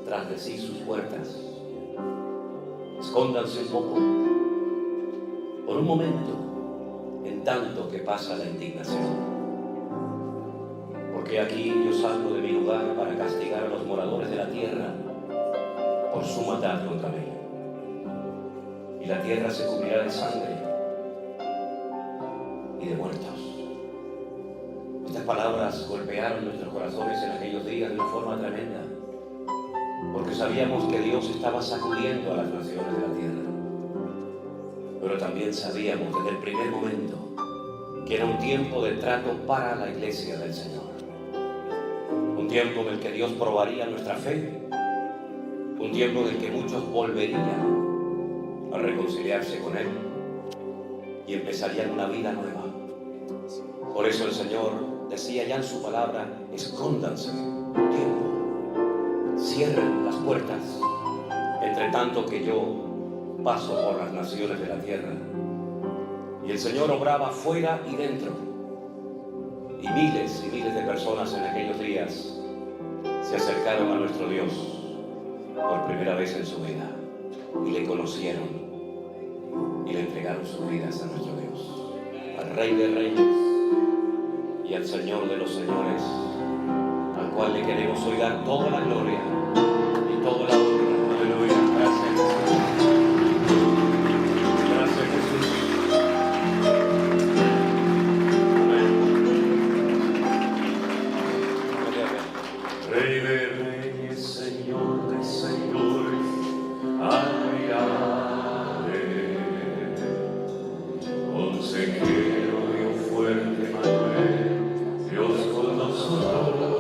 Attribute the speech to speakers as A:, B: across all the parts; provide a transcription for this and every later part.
A: tras de sí sus puertas. Escóndanse un poco, por un momento, en tanto que pasa la indignación. Porque aquí yo salgo de mi lugar para castigar a los moradores de la tierra por su maldad contra mí. Y la tierra se cubrirá de sangre y de muertos. Estas palabras golpearon nuestros corazones en aquellos días de una forma tremenda, porque sabíamos que Dios estaba sacudiendo a las naciones de la tierra. Pero también sabíamos desde el primer momento que era un tiempo de trato para la iglesia del Señor. Un tiempo en el que Dios probaría nuestra fe, un tiempo en el que muchos volverían a reconciliarse con Él y empezarían una vida nueva. Por eso el Señor decía ya en su palabra: escóndanse un tiempo, cierren las puertas, entre tanto que yo paso por las naciones de la tierra. Y el Señor obraba fuera y dentro. Y miles de personas en aquellos días se acercaron a nuestro Dios por primera vez en su vida y le conocieron y le entregaron sus vidas a nuestro Dios, al Rey de Reyes y al Señor de los Señores, al cual le queremos hoy dar toda la gloria y toda la honra. Aleluya. Gracias, Jesús. Gracias, Jesús.
B: Rey de reyes, Señor de señores, admirable, consejero de un fuerte Manuel, Dios con nosotros,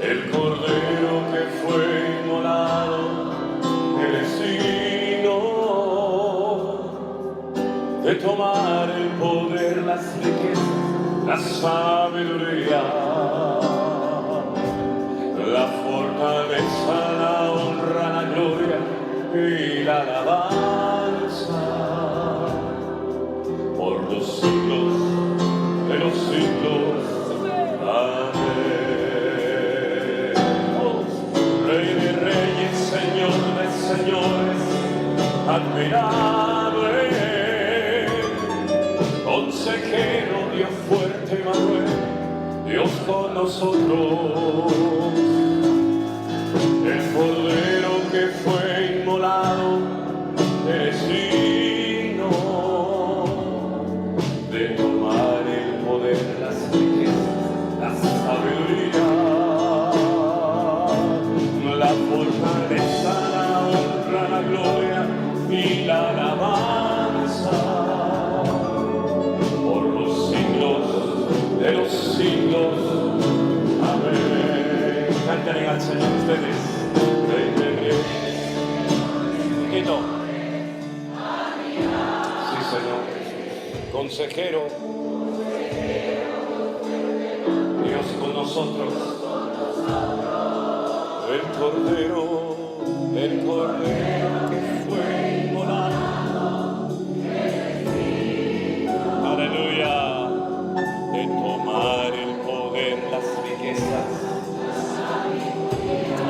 B: el Cordero que fue inmolado, el destino de tomar el poder, las riquezas, la sabiduría, la fortaleza, la honra, la gloria y la alabanza por los siglos de los siglos. Amén. Rey de reyes, Señor de señores, admirable, consejero, Dios fuerte, Manuel, Dios con nosotros, el Cordero que fue inmolado, es digno de tomar el poder, las riquezas, la sabiduría, la fortaleza, la honra, la gloria y la alabanza de los siglos. Amén. Canten al Señor ustedes. Rey de reyes. Quito. Sí, Señor. Consejero. Dios con nosotros. El Cordero que fue inmolado. Aleluya. De tomar el poder, las riquezas.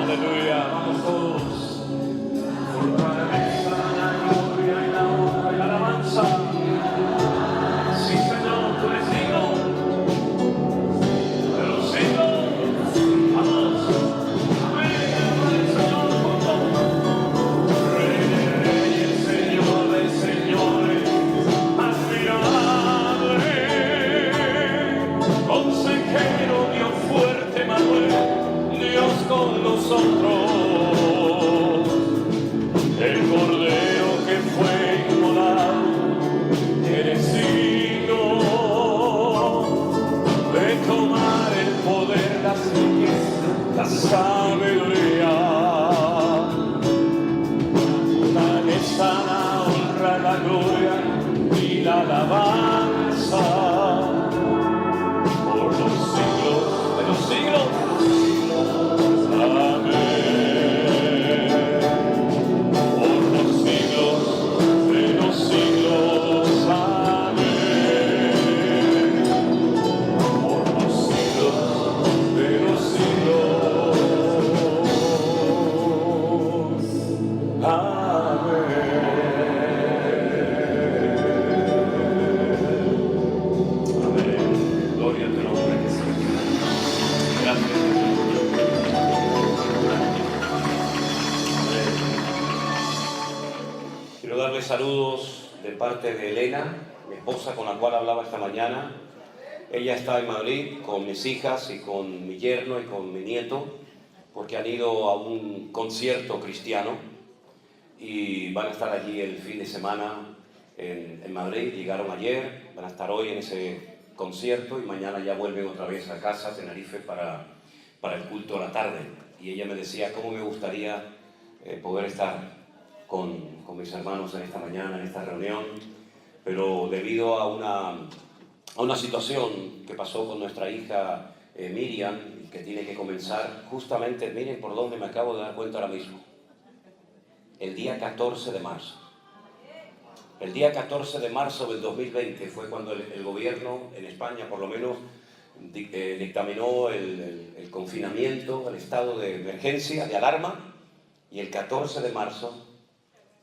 B: Aleluya, vamos todos. Fortaleza, la gloria y la honra y la alabanza. Sí, Señor, tú eres digno de los siglos. Vamos. Amén. Señor, Rey de reyes, Señor de señores, admirable, consejero, Dios fuerte, Manuel, Dios con nosotros, el Cordero que fue inmolado, eres digno de tomar el poder, las riquezas, la sabiduría, la honra, la gloria y la alabanza por los siglos de los siglos. Amén. Por los siglos de los siglos. Amén. Por los siglos de los siglos.
A: saludos de parte de Elena, mi esposa con la cual hablaba esta mañana. Ella está en Madrid con mis hijas y con mi yerno y con mi nieto, porque han ido a un concierto cristiano y van a estar allí el fin de semana en Madrid. Llegaron ayer, van a estar hoy en ese concierto y mañana ya vuelven otra vez a casa, a Tenerife, para el culto a la tarde. Y ella me decía cómo me gustaría poder estar con mis hermanos en esta mañana, en esta reunión, pero debido a una situación que pasó con nuestra hija Miriam, que tiene que comenzar justamente, miren por dónde me acabo de dar cuenta ahora mismo, el día 14 de marzo. El día 14 de marzo del 2020 fue cuando el gobierno en España, por lo menos, dictaminó el confinamiento, el estado de emergencia, de alarma, y el 14 de marzo,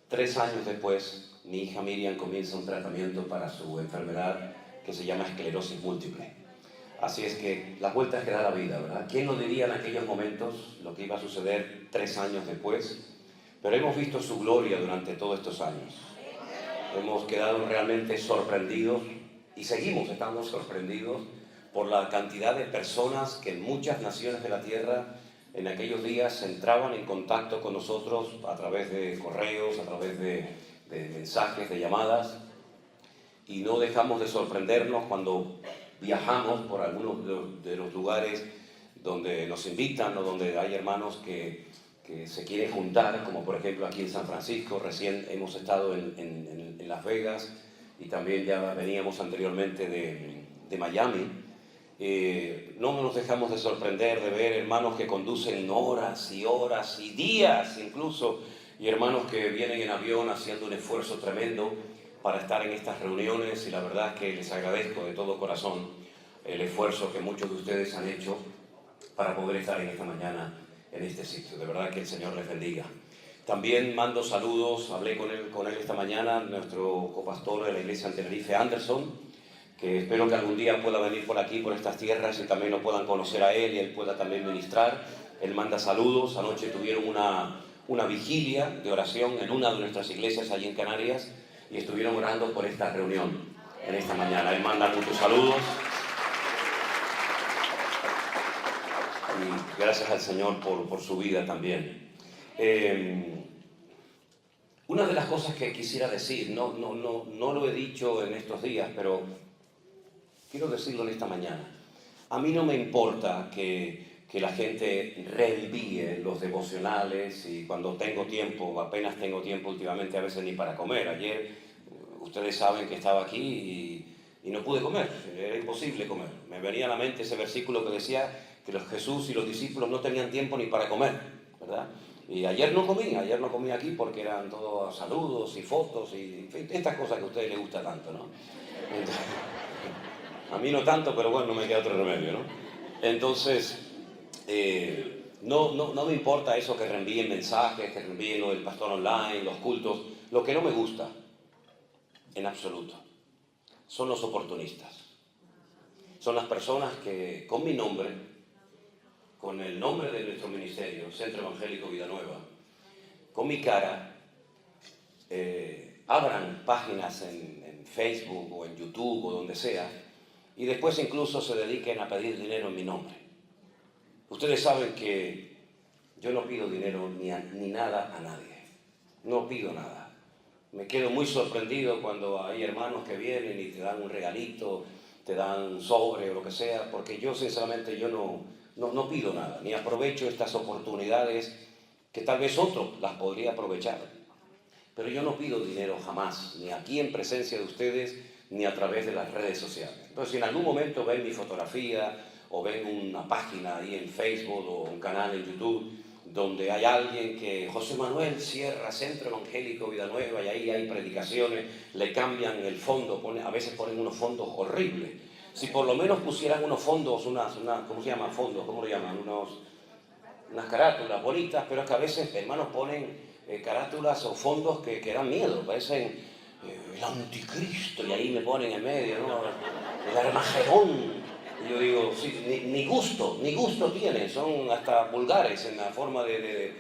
A: 3 años después, mi hija Miriam comienza un tratamiento para su enfermedad que se llama esclerosis múltiple. Así es que las vueltas que da la vida, ¿verdad? ¿Quién nos diría en aquellos momentos lo que iba a suceder 3 años después? Pero hemos visto su gloria durante todos estos años. Hemos quedado realmente sorprendidos y seguimos estando sorprendidos por la cantidad de personas que en muchas naciones de la tierra en aquellos días entraban en contacto con nosotros a través de correos, a través de mensajes, de llamadas, y no dejamos de sorprendernos cuando viajamos por algunos de los lugares donde nos invitan o donde hay hermanos que se quieren juntar, como por ejemplo aquí en San Francisco. Recién hemos estado en Las Vegas y también ya veníamos anteriormente de Miami. No nos dejamos de sorprender de ver hermanos que conducen horas y horas y días incluso, y hermanos que vienen en avión haciendo un esfuerzo tremendo para estar en estas reuniones, y la verdad es que les agradezco de todo corazón el esfuerzo que muchos de ustedes han hecho para poder estar en esta mañana en este sitio. De verdad que el Señor les bendiga. También mando saludos, hablé con él esta mañana, nuestro copastor de la iglesia en Tenerife, Anderson, que espero que algún día pueda venir por aquí, por estas tierras, y también lo puedan conocer a él y él pueda también ministrar. Él manda saludos. Anoche tuvieron una vigilia de oración en una de nuestras iglesias allí en Canarias y estuvieron orando por esta reunión en esta mañana. Él manda muchos saludos y gracias al Señor por su vida también. Una de las cosas que quisiera decir, no lo he dicho en estos días, pero quiero decirlo en esta mañana. A mí no me importa que la gente reenvíe los devocionales, y cuando tengo tiempo, apenas tengo tiempo últimamente, a veces ni para comer. Ayer, ustedes saben que estaba aquí y no pude comer, era imposible comer. Me venía a la mente ese versículo que decía que Jesús y los discípulos no tenían tiempo ni para comer, ¿verdad? Y ayer no comí aquí porque eran todos saludos y fotos y estas cosas que a ustedes les gusta tanto, ¿no? Entonces, a mí no tanto, pero bueno, no me queda otro remedio, ¿no? Entonces, no me importa eso, que reenvíen mensajes, que reenvíen lo del pastor online, los cultos. Lo que no me gusta, en absoluto, son los oportunistas. Son las personas que con mi nombre, con el nombre de nuestro ministerio, Centro Evangélico Vida Nueva, con mi cara, abran páginas en Facebook o en YouTube o donde sea, y después incluso se dediquen a pedir dinero en mi nombre. Ustedes saben que yo no pido dinero ni nada a nadie. No pido nada. Me quedo muy sorprendido cuando hay hermanos que vienen y te dan un regalito, te dan un sobre o lo que sea, porque yo sinceramente no pido nada, ni aprovecho estas oportunidades que tal vez otro las podría aprovechar. Pero yo no pido dinero jamás, ni aquí en presencia de ustedes, ni a través de las redes sociales. Entonces, si en algún momento ven mi fotografía o ven una página ahí en Facebook o un canal en YouTube donde hay alguien que José Manuel Sierra, Centro Evangélico Vida Nueva, y ahí hay predicaciones, le cambian el fondo, a veces ponen unos fondos horribles. Si por lo menos pusieran unos fondos, ¿cómo se llama? Fondos, ¿cómo lo llaman? Unas carátulas bonitas, pero es que a veces hermanos ponen carátulas o fondos que dan miedo, parecen el anticristo, y ahí me ponen en medio, ¿no? El Armagedón. Y yo digo, sí, ni gusto tienen, son hasta vulgares en la forma de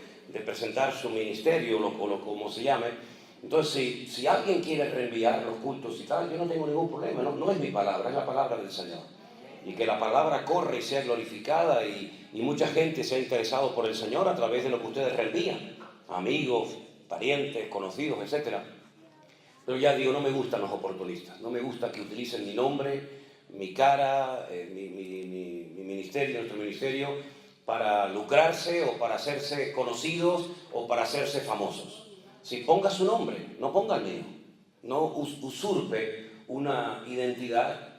A: presentar su ministerio o como se llame. Entonces, si alguien quiere reenviar los cultos y tal, yo no tengo ningún problema, no es mi palabra, es la palabra del Señor. Y que la palabra corre y sea glorificada y mucha gente sea interesado por el Señor a través de lo que ustedes reenvían, amigos, parientes, conocidos, etc. Pero ya digo, no me gustan los oportunistas, no me gusta que utilicen mi nombre, mi cara, mi ministerio, nuestro ministerio, para lucrarse o para hacerse conocidos o para hacerse famosos. Si ponga su nombre, no ponga el mío, no usurpe una identidad.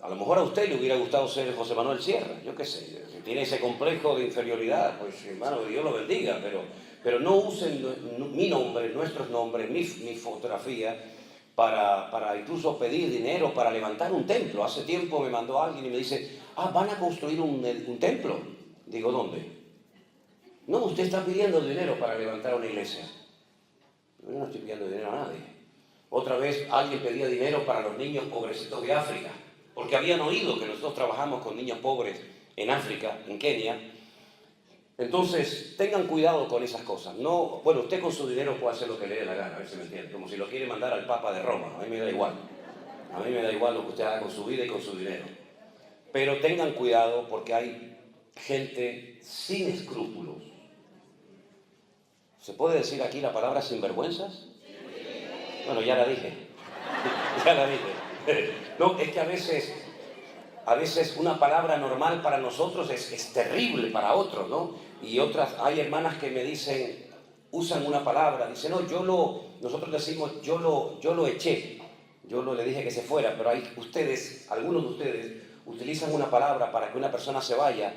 A: A lo mejor a usted le hubiera gustado ser José Manuel Sierra, yo qué sé, si tiene ese complejo de inferioridad, pues hermano, Dios lo bendiga, pero no usen mi nombre, nuestros nombres, mi fotografía para incluso pedir dinero para levantar un templo. Hace tiempo me mandó alguien y me dice, van a construir un templo. Digo, ¿dónde? No, usted está pidiendo dinero para levantar una iglesia. Yo no estoy pidiendo dinero a nadie. Otra vez alguien pedía dinero para los niños pobrecitos de África, porque habían oído que nosotros trabajamos con niños pobres en África, en Kenia. Entonces, tengan cuidado con esas cosas. No, bueno, usted con su dinero puede hacer lo que le dé la gana, a ver si me entiende, como si lo quiere mandar al Papa de Roma. A mí me da igual. A mí me da igual lo que usted haga con su vida y con su dinero. Pero tengan cuidado porque hay gente sin escrúpulos. ¿Se puede decir aquí la palabra sinvergüenzas? Bueno, ya la dije. Ya la dije. No, es que a veces una palabra normal para nosotros es terrible para otros, ¿no? Y otras, hay hermanas que me dicen, usan una palabra, dicen, no, nosotros decimos, yo lo eché, le dije que se fuera, pero hay algunos de ustedes utilizan una palabra para que una persona se vaya.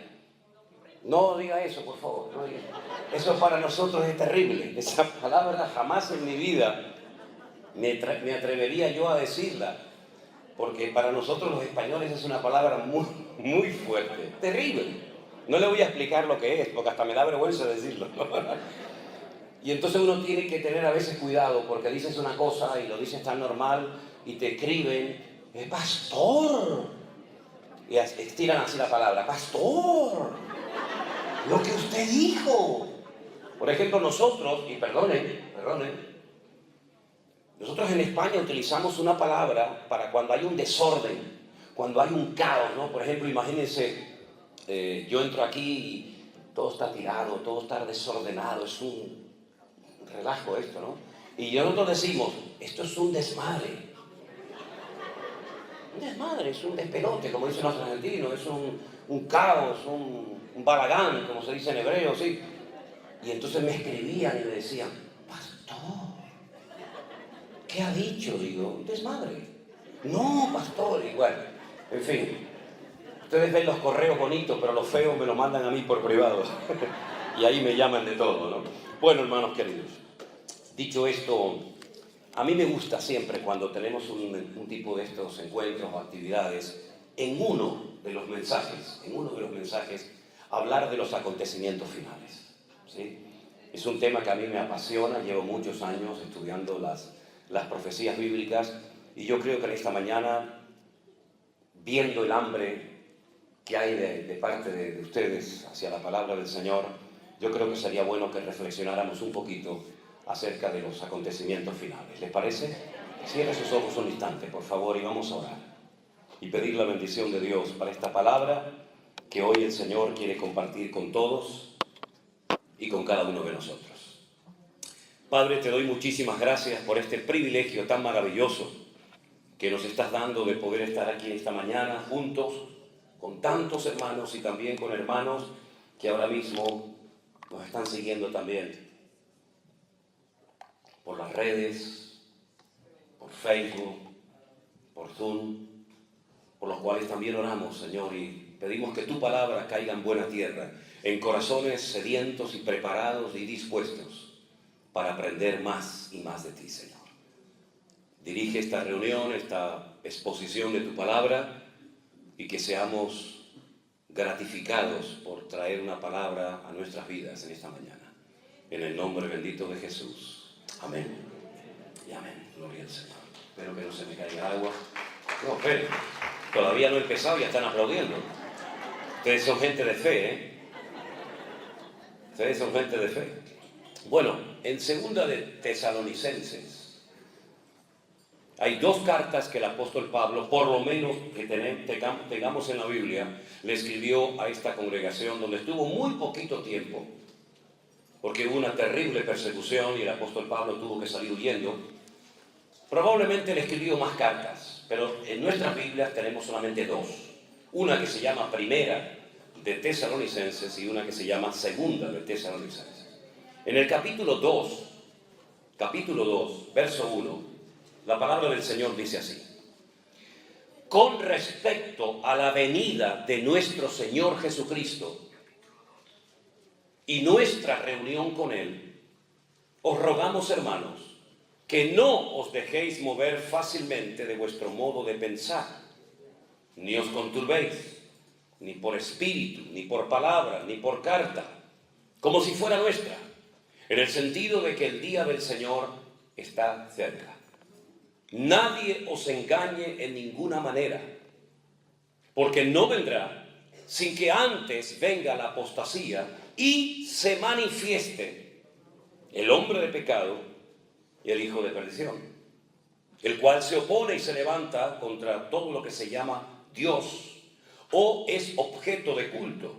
A: No diga eso, por favor, no diga. Eso para nosotros es terrible. Esa palabra jamás en mi vida me atrevería yo a decirla, porque para nosotros los españoles es una palabra muy, muy fuerte, terrible. No le voy a explicar lo que es, porque hasta me da vergüenza decirlo. Y entonces uno tiene que tener a veces cuidado, porque dices una cosa y lo dices tan normal y te escriben, pastor, y estiran así la palabra, pastor, lo que usted dijo. Por ejemplo, nosotros, y perdonen, nosotros en España utilizamos una palabra para cuando hay un desorden, cuando hay un caos, ¿no? Por ejemplo, imagínense, yo entro aquí y todo está tirado, todo está desordenado, es un relajo esto, ¿no? Y nosotros decimos, esto es un desmadre. Un desmadre, es un despelote, como dicen los argentinos, es un caos, un balagán, como se dice en hebreo, ¿sí? Y entonces me escribían y me decían, pastor, ¿qué ha dicho? Digo, un desmadre. No, pastor, igual. En fin, ustedes ven los correos bonitos, pero los feos me lo mandan a mí por privado. Y ahí me llaman de todo, ¿no? Bueno, hermanos queridos, dicho esto, a mí me gusta siempre cuando tenemos un tipo de estos encuentros o actividades, en uno de los mensajes, hablar de los acontecimientos finales, ¿sí? Es un tema que a mí me apasiona, llevo muchos años estudiando las profecías bíblicas y yo creo que en esta mañana, viendo el hambre que hay de parte de ustedes hacia la palabra del Señor, yo creo que sería bueno que reflexionáramos un poquito acerca de los acontecimientos finales. ¿Les parece? Cierre sus ojos un instante, por favor, y vamos a orar y pedir la bendición de Dios para esta palabra que hoy el Señor quiere compartir con todos y con cada uno de nosotros. Padre, te doy muchísimas gracias por este privilegio tan maravilloso que nos estás dando de poder estar aquí esta mañana juntos con tantos hermanos y también con hermanos que ahora mismo nos están siguiendo también por las redes, por Facebook, por Zoom, por los cuales también oramos, Señor, y pedimos que tu palabra caiga en buena tierra, en corazones sedientos y preparados y dispuestos para aprender más y más de ti, Señor. Dirige esta reunión, esta exposición de tu palabra y que seamos gratificados por traer una palabra a nuestras vidas en esta mañana. En el nombre bendito de Jesús. Amén y amén. Gloria al Señor. Espero que no se me caiga agua. No, esperen. Todavía no he empezado y ya están aplaudiendo. Ustedes son gente de fe, ¿eh? Ustedes son gente de fe. Bueno, en segunda de Tesalonicenses hay dos cartas que el apóstol Pablo, por lo menos que tengamos en la Biblia, le escribió a esta congregación donde estuvo muy poquito tiempo, porque hubo una terrible persecución y el apóstol Pablo tuvo que salir huyendo. Probablemente le escribió más cartas, pero en nuestras Biblias tenemos solamente dos. Una que se llama Primera de Tesalonicenses y una que se llama Segunda de Tesalonicenses. En el capítulo 2, verso 1, la palabra del Señor dice así: con respecto a la venida de nuestro Señor Jesucristo y nuestra reunión con Él, os rogamos, hermanos, que no os dejéis mover fácilmente de vuestro modo de pensar, ni os conturbéis, ni por espíritu, ni por palabra, ni por carta, como si fuera nuestra, en el sentido de que el día del Señor está cerca. Nadie os engañe en ninguna manera, porque no vendrá sin que antes venga la apostasía y se manifieste el hombre de pecado y el hijo de perdición, el cual se opone y se levanta contra todo lo que se llama Dios o es objeto de culto,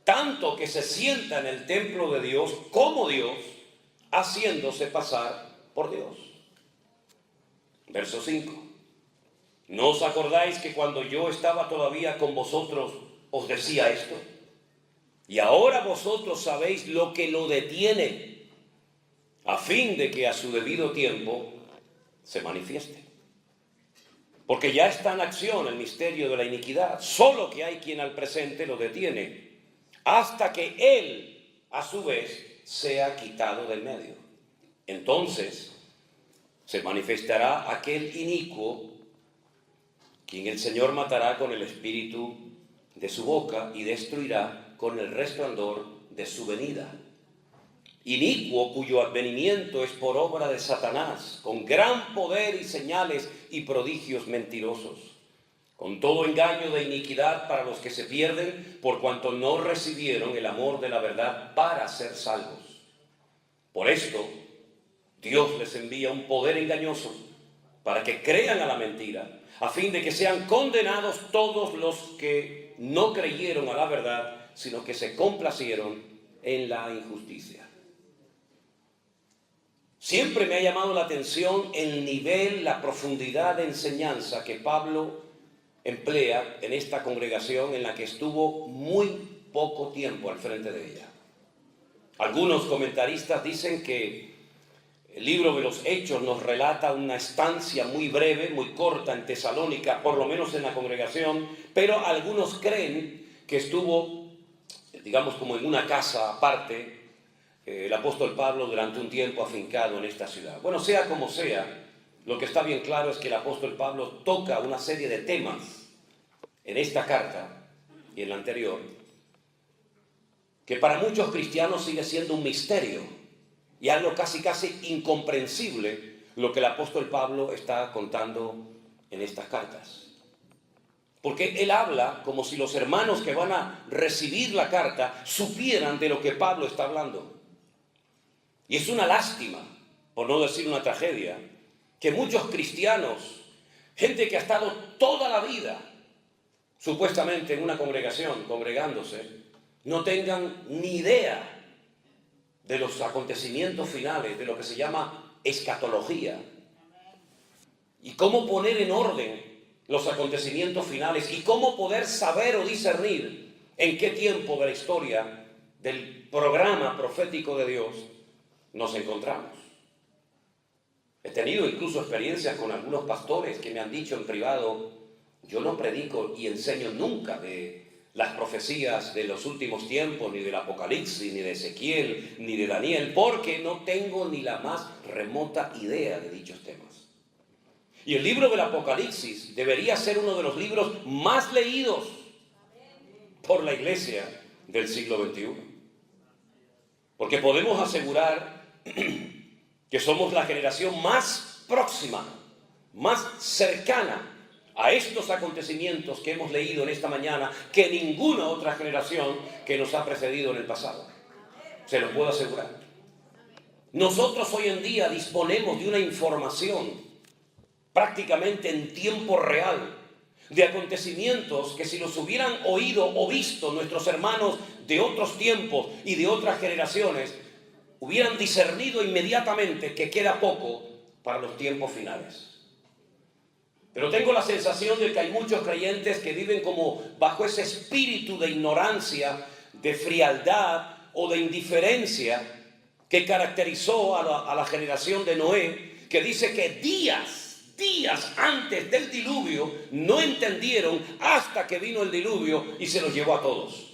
A: tanto que se sienta en el templo de Dios como Dios, haciéndose pasar por Dios. Verso 5. ¿No os acordáis que cuando yo estaba todavía con vosotros os decía esto? Y ahora vosotros sabéis lo que lo detiene, a fin de que a su debido tiempo se manifieste. Porque ya está en acción el misterio de la iniquidad, solo que hay quien al presente lo detiene, hasta que él, a su vez, sea quitado del medio. Entonces se manifestará aquel inicuo, quien el Señor matará con el espíritu de su boca y destruirá con el resplandor de su venida. Inicuo cuyo advenimiento es por obra de Satanás, con gran poder y señales y prodigios mentirosos, con todo engaño de iniquidad para los que se pierden, por cuanto no recibieron el amor de la verdad para ser salvos. Por esto, Dios les envía un poder engañoso para que crean a la mentira, a fin de que sean condenados todos los que no creyeron a la verdad, sino que se complacieron en la injusticia. Siempre me ha llamado la atención el nivel, la profundidad de enseñanza que Pablo emplea en esta congregación en la que estuvo muy poco tiempo al frente de ella. Algunos comentaristas dicen que el libro de los Hechos nos relata una estancia muy breve, muy corta en Tesalónica, por lo menos en la congregación, pero algunos creen que estuvo, digamos, como en una casa aparte, el apóstol Pablo durante un tiempo afincado en esta ciudad. Bueno, sea como sea, lo que está bien claro es que el apóstol Pablo toca una serie de temas en esta carta y en la anterior, que para muchos cristianos sigue siendo un misterio y algo casi incomprensible lo que el apóstol Pablo está contando en estas cartas. Porque él habla como si los hermanos que van a recibir la carta supieran de lo que Pablo está hablando. Y es una lástima, por no decir una tragedia, que muchos cristianos, gente que ha estado toda la vida supuestamente en una congregación, congregándose, no tengan ni idea de los acontecimientos finales, de lo que se llama escatología, y cómo poner en orden los acontecimientos finales y cómo poder saber o discernir en qué tiempo de la historia del programa profético de Dios nos encontramos. He tenido incluso experiencias con algunos pastores que me han dicho en privado: yo no predico y enseño nunca de las profecías de los últimos tiempos, ni del Apocalipsis, ni de Ezequiel, ni de Daniel, porque no tengo ni la más remota idea de dichos temas. Y el libro del Apocalipsis debería ser uno de los libros más leídos por la iglesia del siglo XXI. Porque podemos asegurar que somos la generación más próxima, más cercana a estos acontecimientos que hemos leído en esta mañana que ninguna otra generación que nos ha precedido en el pasado. Se lo puedo asegurar. Nosotros hoy en día disponemos de una información prácticamente en tiempo real de acontecimientos que si los hubieran oído o visto nuestros hermanos de otros tiempos y de otras generaciones, hubieran discernido inmediatamente que queda poco para los tiempos finales. Pero tengo la sensación de que hay muchos creyentes que viven como bajo ese espíritu de ignorancia, de frialdad o de indiferencia que caracterizó a la generación de Noé, que dice que días antes del diluvio no entendieron hasta que vino el diluvio y se los llevó a todos.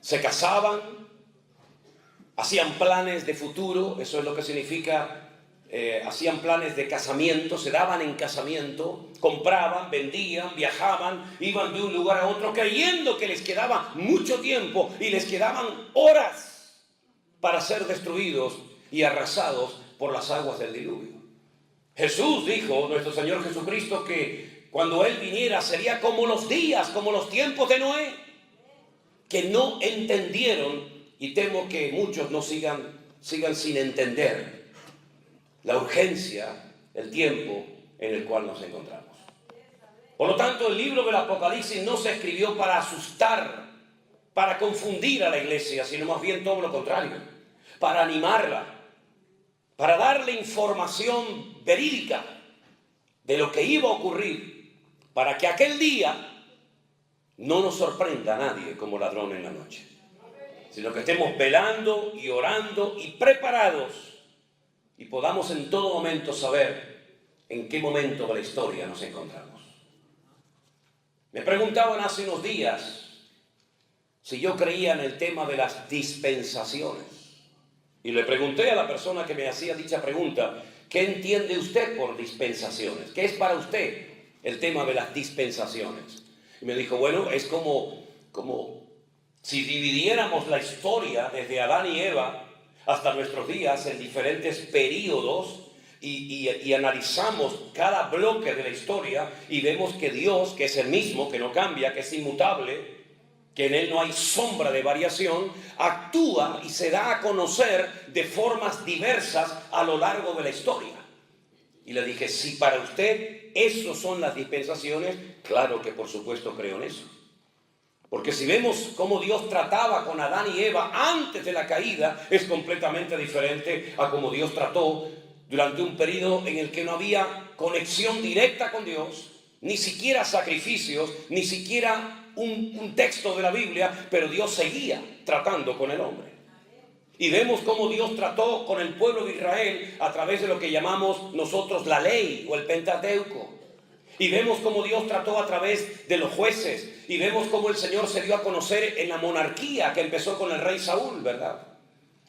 A: Se casaban, hacían planes de futuro, eso es lo que significa, hacían planes de casamiento, se daban en casamiento, compraban, vendían, viajaban, iban de un lugar a otro creyendo que les quedaba mucho tiempo y les quedaban horas para ser destruidos y arrasados por las aguas del diluvio. Jesús dijo, nuestro Señor Jesucristo, que cuando Él viniera sería como los días, como los tiempos de Noé, que no entendieron, y temo que muchos no sigan sin entender la urgencia, el tiempo en el cual nos encontramos. Por lo tanto, el libro del Apocalipsis no se escribió para asustar, para confundir a la iglesia, sino más bien todo lo contrario, para animarla, para darle información verídica de lo que iba a ocurrir, para que aquel día no nos sorprenda a nadie como ladrón en la noche, sino que estemos velando y orando y preparados y podamos en todo momento saber en qué momento de la historia nos encontramos. Me preguntaban hace unos días si yo creía en el tema de las dispensaciones. Y le pregunté a la persona que me hacía dicha pregunta, ¿qué entiende usted por dispensaciones? ¿Qué es para usted el tema de las dispensaciones? Y me dijo, bueno, es como si dividiéramos la historia desde Adán y Eva hasta nuestros días en diferentes períodos y analizamos cada bloque de la historia y vemos que Dios, que es el mismo, que no cambia, que es inmutable, que en Él no hay sombra de variación, actúa y se da a conocer de formas diversas a lo largo de la historia. Y le dije, si para usted eso son las dispensaciones, claro que por supuesto creo en eso. Porque si vemos cómo Dios trataba con Adán y Eva antes de la caída, es completamente diferente a cómo Dios trató durante un periodo en el que no había conexión directa con Dios, ni siquiera sacrificios, ni siquiera un texto de la Biblia, pero Dios seguía tratando con el hombre. Y vemos cómo Dios trató con el pueblo de Israel a través de lo que llamamos nosotros la ley o el Pentateuco. Y vemos cómo Dios trató a través de los jueces. Y vemos cómo el Señor se dio a conocer en la monarquía que empezó con el rey Saúl, ¿verdad?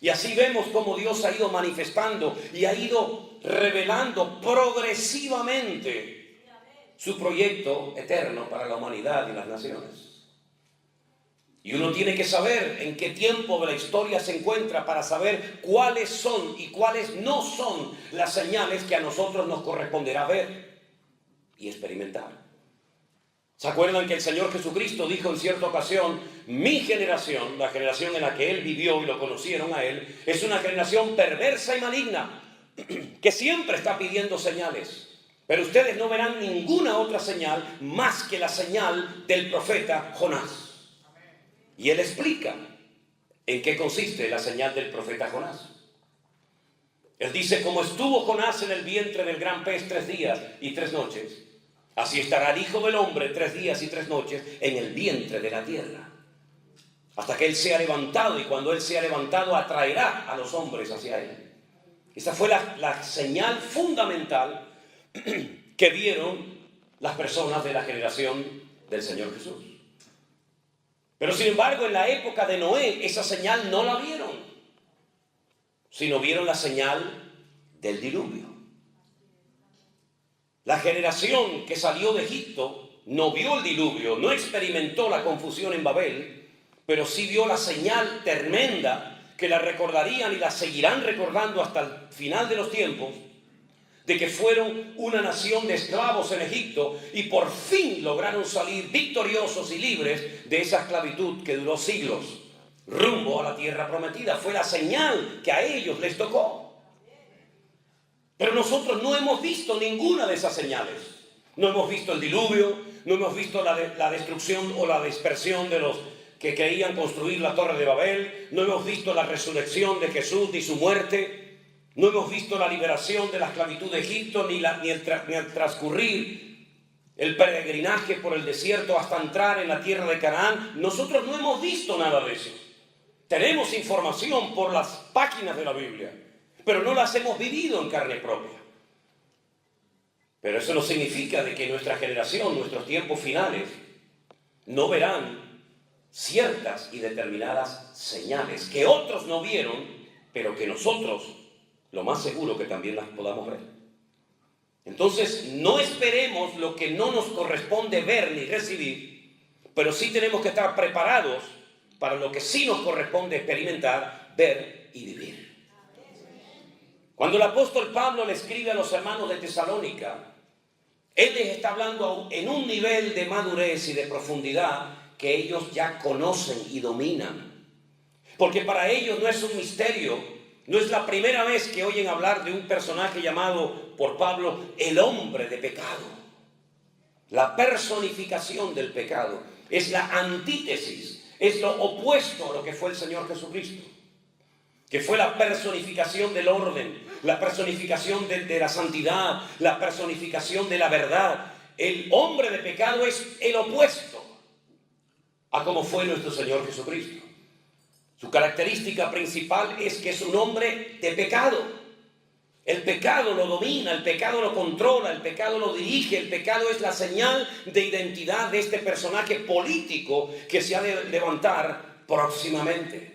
A: Y así vemos cómo Dios ha ido manifestando y ha ido revelando progresivamente su proyecto eterno para la humanidad y las naciones. Y uno tiene que saber en qué tiempo de la historia se encuentra para saber cuáles son y cuáles no son las señales que a nosotros nos corresponderá ver y experimentar. ¿Se acuerdan que el Señor Jesucristo dijo en cierta ocasión, mi generación, la generación en la que Él vivió y lo conocieron a Él, es una generación perversa y maligna que siempre está pidiendo señales? Pero ustedes no verán ninguna otra señal más que la señal del profeta Jonás. Y él explica en qué consiste la señal del profeta Jonás. Él dice, como estuvo Jonás en el vientre del gran pez 3 días y 3 noches, así estará el Hijo del Hombre 3 días y 3 noches en el vientre de la tierra. Hasta que Él sea levantado, y cuando Él sea levantado atraerá a los hombres hacia Él. Esa fue la señal fundamental que vieron las personas de la generación del Señor Jesús. Pero sin embargo, en la época de Noé, esa señal no la vieron, sino vieron la señal del diluvio. La generación que salió de Egipto no vio el diluvio, no experimentó la confusión en Babel, pero sí vio la señal tremenda que la recordarían y la seguirán recordando hasta el final de los tiempos, de que fueron una nación de esclavos en Egipto y por fin lograron salir victoriosos y libres de esa esclavitud que duró siglos, rumbo a la tierra prometida. Fue la señal que a ellos les tocó. Pero nosotros no hemos visto ninguna de esas señales. No hemos visto el diluvio, no hemos visto la destrucción o la dispersión de los que querían construir la Torre de Babel, no hemos visto la resurrección de Jesús y su muerte, no hemos visto la liberación de la esclavitud de Egipto, ni el transcurrir el peregrinaje por el desierto hasta entrar en la tierra de Canaán. Nosotros no hemos visto nada de eso. Tenemos información por las páginas de la Biblia, pero no las hemos vivido en carne propia. Pero eso no significa de que nuestra generación, nuestros tiempos finales, no verán ciertas y determinadas señales que otros no vieron, pero que nosotros, lo más seguro que también las podamos ver. Entonces, no esperemos lo que no nos corresponde ver ni recibir, pero sí tenemos que estar preparados para lo que sí nos corresponde experimentar, ver y vivir. Cuando el apóstol Pablo le escribe a los hermanos de Tesalónica, él les está hablando en un nivel de madurez y de profundidad que ellos ya conocen y dominan. Porque para ellos no es un misterio, no es la primera vez que oyen hablar de un personaje llamado por Pablo el hombre de pecado. La personificación del pecado es la antítesis, es lo opuesto a lo que fue el Señor Jesucristo, que fue la personificación del orden, la personificación de la santidad, la personificación de la verdad. El hombre de pecado es el opuesto a como fue nuestro Señor Jesucristo. Su característica principal es que es un hombre de pecado. El pecado lo domina, el pecado lo controla, el pecado lo dirige, el pecado es la señal de identidad de este personaje político que se ha de levantar próximamente.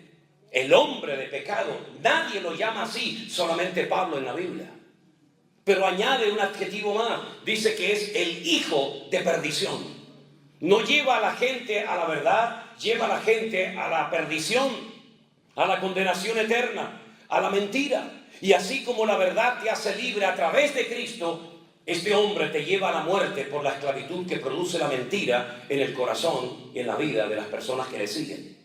A: El hombre de pecado, nadie lo llama así, solamente Pablo en la Biblia. Pero añade un adjetivo más, dice que es el hijo de perdición. No lleva a la gente a la verdad, lleva a la gente a la perdición, a la condenación eterna, a la mentira. Y así como la verdad te hace libre a través de Cristo, este hombre te lleva a la muerte por la esclavitud que produce la mentira en el corazón y en la vida de las personas que le siguen.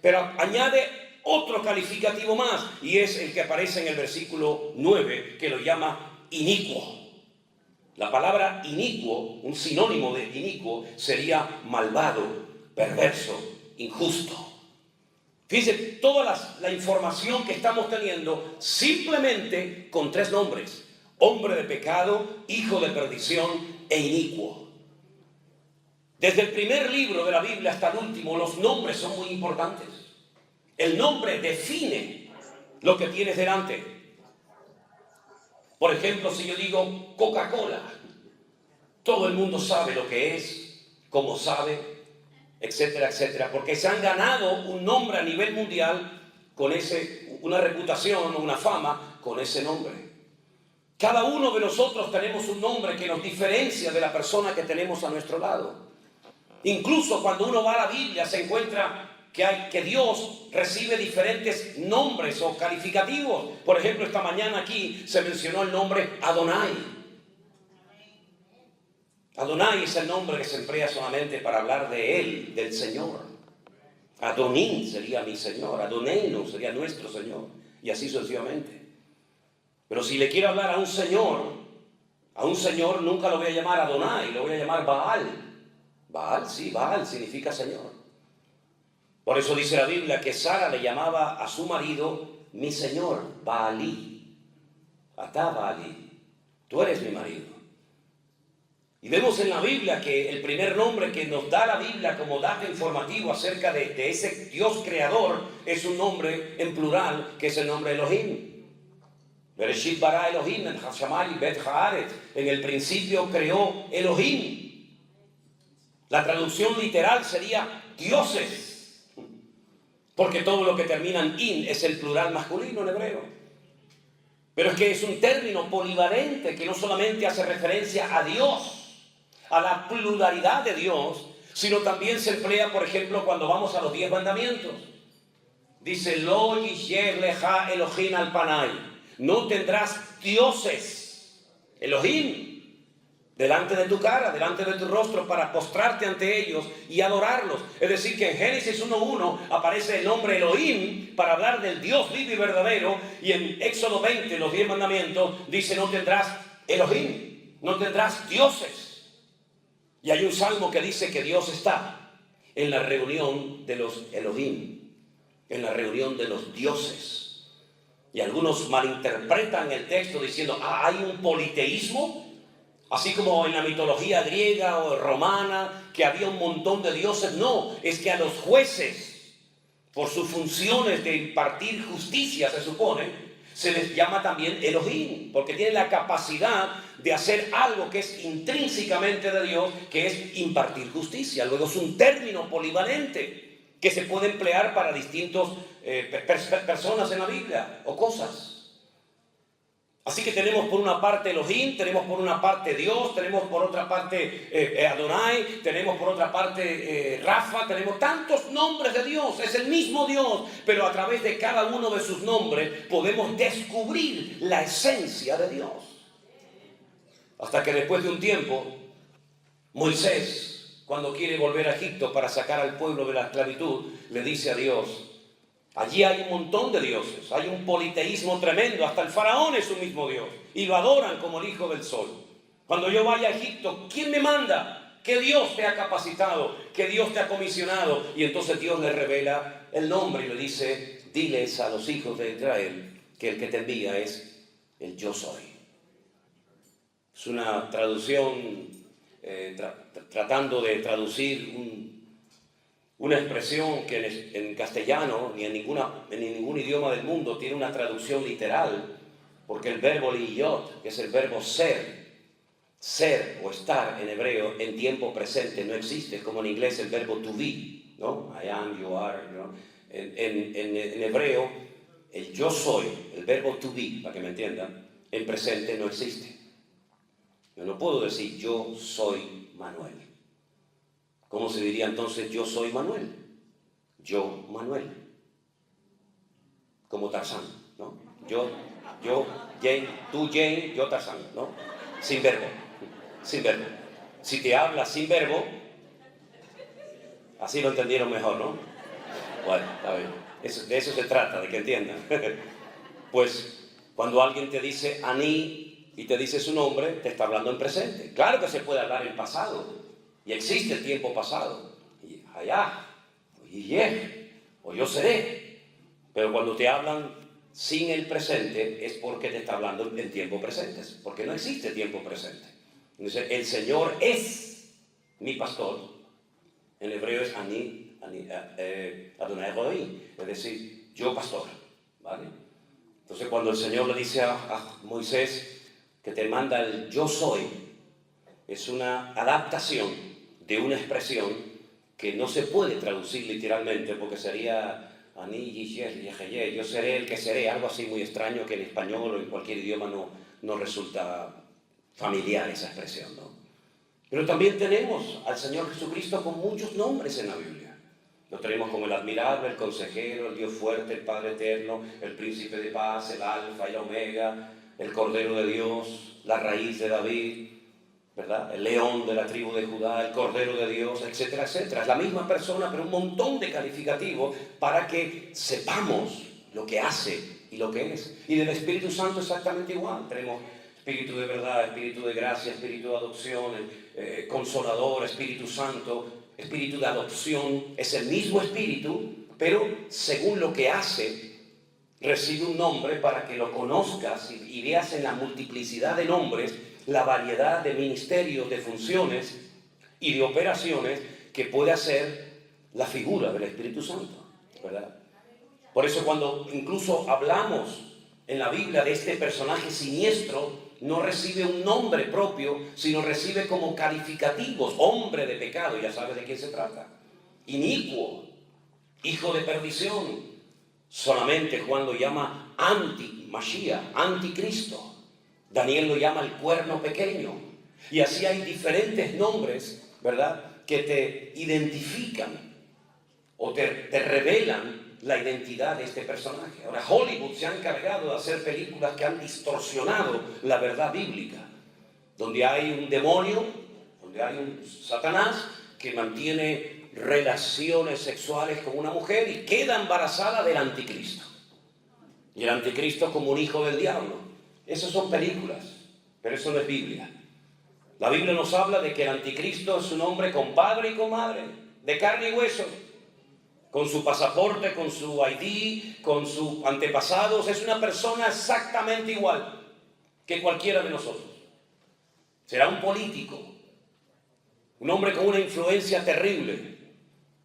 A: Pero añade otro calificativo más, y es el que aparece en el versículo 9, que lo llama inicuo. La palabra inicuo, un sinónimo de inicuo, sería malvado, perverso, injusto. Fíjense, toda la información que estamos teniendo simplemente con tres nombres: hombre de pecado, hijo de perdición e inicuo. Desde el primer libro de la Biblia hasta el último, los nombres son muy importantes. El nombre define lo que tienes delante. Por ejemplo, si yo digo Coca-Cola, todo el mundo sabe lo que es, cómo sabe, etcétera, etcétera, porque se han ganado un nombre a nivel mundial con una reputación o una fama con ese nombre. Cada uno de nosotros tenemos un nombre que nos diferencia de la persona que tenemos a nuestro lado. Incluso cuando uno va a la Biblia se encuentra que Dios recibe diferentes nombres o calificativos. Por ejemplo, esta mañana aquí se mencionó el nombre Adonai. Adonai es el nombre que se emplea solamente para hablar de Él, del Señor. Adonín sería mi Señor, Adoneno sería nuestro Señor, y así sucesivamente. Pero si le quiero hablar a un Señor nunca lo voy a llamar Adonai, lo voy a llamar Baal. Baal, sí, Baal significa Señor. Por eso dice la Biblia que Sara le llamaba a su marido mi Señor, Baalí. Atá Baalí, tú eres mi marido. Y vemos en la Biblia que el primer nombre que nos da la Biblia como dato informativo acerca de ese Dios creador es un nombre en plural, que es el nombre Elohim. Bereshit bara Elohim en Hashamay bet Haaretz. En el principio creó Elohim. La traducción literal sería dioses, porque todo lo que termina en in es el plural masculino en hebreo. Pero es que es un término polivalente que no solamente hace referencia a Dios, a la pluralidad de Dios, sino también se emplea, por ejemplo, cuando vamos a los 10 mandamientos. Dice, Lo yisher leja Elohim al panay. No tendrás dioses, Elohim, delante de tu cara, delante de tu rostro, para postrarte ante ellos y adorarlos. Es decir, que en Génesis 1:1 aparece el nombre Elohim para hablar del Dios vivo y verdadero, y en Éxodo 20, los 10 mandamientos, dice: no tendrás Elohim, no tendrás dioses. Y hay un salmo que dice que Dios está en la reunión de los Elohim, en la reunión de los dioses. Y algunos malinterpretan el texto diciendo: hay un politeísmo, así como en la mitología griega o romana, que había un montón de dioses. No, es que a los jueces, por sus funciones de impartir justicia, se supone, se les llama también Elohim, porque tienen la capacidad de hacer algo que es intrínsecamente de Dios, que es impartir justicia. Luego es un término polivalente que se puede emplear para distintos personas en la Biblia o cosas. Así que tenemos por una parte Elohim, tenemos por una parte Dios, tenemos por otra parte Adonai, tenemos por otra parte Rafa, tenemos tantos nombres de Dios. Es el mismo Dios, pero a través de cada uno de sus nombres podemos descubrir la esencia de Dios. Hasta que después de un tiempo, Moisés, cuando quiere volver a Egipto para sacar al pueblo de la esclavitud, le dice a Dios: allí hay un montón de dioses, hay un politeísmo tremendo, hasta el faraón es un mismo Dios, y lo adoran como el hijo del sol. Cuando yo vaya a Egipto, ¿quién me manda? ¿Qué Dios te ha capacitado? ¿Qué Dios te ha comisionado? Y entonces Dios le revela el nombre y le dice: diles a los hijos de Israel que el que te envía es el Yo Soy. Es una traducción, tratando de traducir una expresión que en castellano ni en ningún idioma del mundo tiene una traducción literal, porque el verbo liyot, que es el verbo ser o estar en hebreo, en tiempo presente no existe. Es como en inglés el verbo to be, ¿no? I am, you are, ¿no? En hebreo, el yo soy, el verbo to be, para que me entiendan, en presente no existe. Yo no puedo decir yo soy Manuel. ¿Cómo se diría entonces yo soy Manuel? Yo, Manuel. Como Tarzán, ¿no? Yo, Jane, tú, Jane, yo, Tarzán, ¿no? Sin verbo, sin verbo. Si te hablas sin verbo, así lo entendieron mejor, ¿no? Bueno, está bien. De eso se trata, de que entiendan. Pues cuando alguien te dice Aní y te dice su nombre, te está hablando en presente. Claro que se puede hablar en pasado. Y existe el tiempo pasado, y allá, y o yo seré. Pero cuando te hablan sin el presente, es porque te está hablando en tiempo presente, porque no existe tiempo presente. Entonces, el Señor es mi pastor. En hebreo es Adonai Elohim, es decir, yo pastor, ¿vale? Entonces, cuando el Señor le dice a Moisés que te manda el yo soy, es una adaptación de una expresión que no se puede traducir literalmente, porque sería yo seré el que seré, algo así muy extraño que en español o en cualquier idioma no resulta familiar esa expresión, ¿no? Pero también tenemos al Señor Jesucristo con muchos nombres en la Biblia. Lo tenemos como el admirable, el consejero, el Dios fuerte, el Padre eterno, el príncipe de paz, el alfa y la omega, el cordero de Dios, la raíz de David, ¿verdad? El león de la tribu de Judá, el cordero de Dios, etcétera, etcétera. Es la misma persona, pero un montón de calificativos para que sepamos lo que hace y lo que es. Y del Espíritu Santo exactamente igual. Tenemos Espíritu de verdad, Espíritu de gracia, Espíritu de adopción, Consolador, Espíritu Santo, Espíritu de adopción. Es el mismo Espíritu, pero según lo que hace, recibe un nombre para que lo conozcas y veas en la multiplicidad de nombres la variedad de ministerios, de funciones y de operaciones que puede hacer la figura del Espíritu Santo, ¿verdad? Por eso cuando incluso hablamos en la Biblia de este personaje siniestro, no recibe un nombre propio, sino recibe como calificativos: hombre de pecado, ya sabes de quién se trata, inicuo, hijo de perdición. Solamente Juan lo llama anti-Mashiach, anticristo. Daniel lo llama el cuerno pequeño. Y así hay diferentes nombres, ¿verdad?, que te identifican o te revelan la identidad de este personaje. Ahora, Hollywood se ha encargado de hacer películas que han distorsionado la verdad bíblica. donde hay un demonio, donde hay un Satanás que mantiene relaciones sexuales con una mujer y queda embarazada del anticristo. Y el anticristo como un hijo del diablo. Esas son películas, pero eso no es Biblia. La Biblia nos habla de que el anticristo es un hombre con padre y con madre, de carne y hueso, con su pasaporte, con su ID, con sus antepasados. Es una persona exactamente igual que cualquiera de nosotros. Será un político, un hombre con una influencia terrible.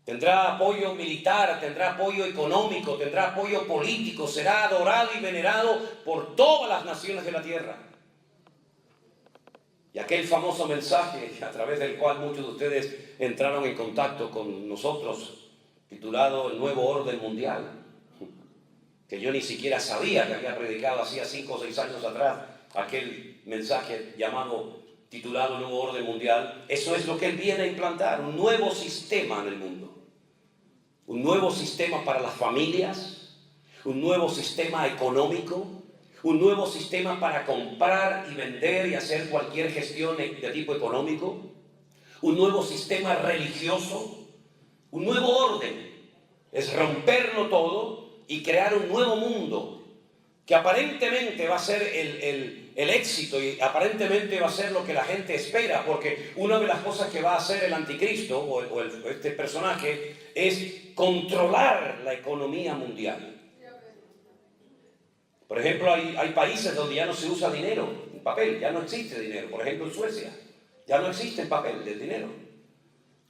A: Tendrá apoyo militar, tendrá apoyo económico, tendrá apoyo político, será adorado y venerado por todas las naciones de la tierra. Y aquel famoso mensaje a través del cual muchos de ustedes entraron en contacto con nosotros, titulado El Nuevo Orden Mundial, que yo ni siquiera sabía que había predicado hacía 5 o 6 años atrás, aquel mensaje titulado Nuevo Orden Mundial. Eso es lo que él viene a implantar, un nuevo sistema en el mundo, un nuevo sistema para las familias, un nuevo sistema económico, un nuevo sistema para comprar y vender y hacer cualquier gestión de tipo económico, un nuevo sistema religioso, un nuevo orden. Es romperlo todo y crear un nuevo mundo que aparentemente va a ser el éxito y aparentemente va a ser lo que la gente espera, porque una de las cosas que va a hacer el anticristo o este personaje es controlar la economía mundial. Por ejemplo, hay países donde ya no se usa dinero en papel, ya no existe dinero. Por ejemplo, en Suecia ya no existe el papel del dinero.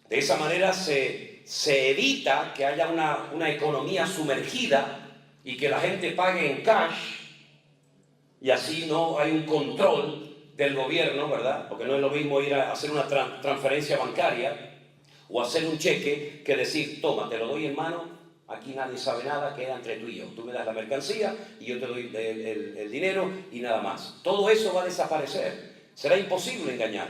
A: De esa manera se evita que haya una economía sumergida y que la gente pague en cash, y así no hay un control del gobierno, ¿verdad? Porque no es lo mismo ir a hacer una transferencia bancaria o hacer un cheque que decir, toma, te lo doy en mano, aquí nadie sabe nada, queda entre tú y yo. Tú me das la mercancía y yo te doy el dinero y nada más. Todo eso va a desaparecer. Será imposible engañar,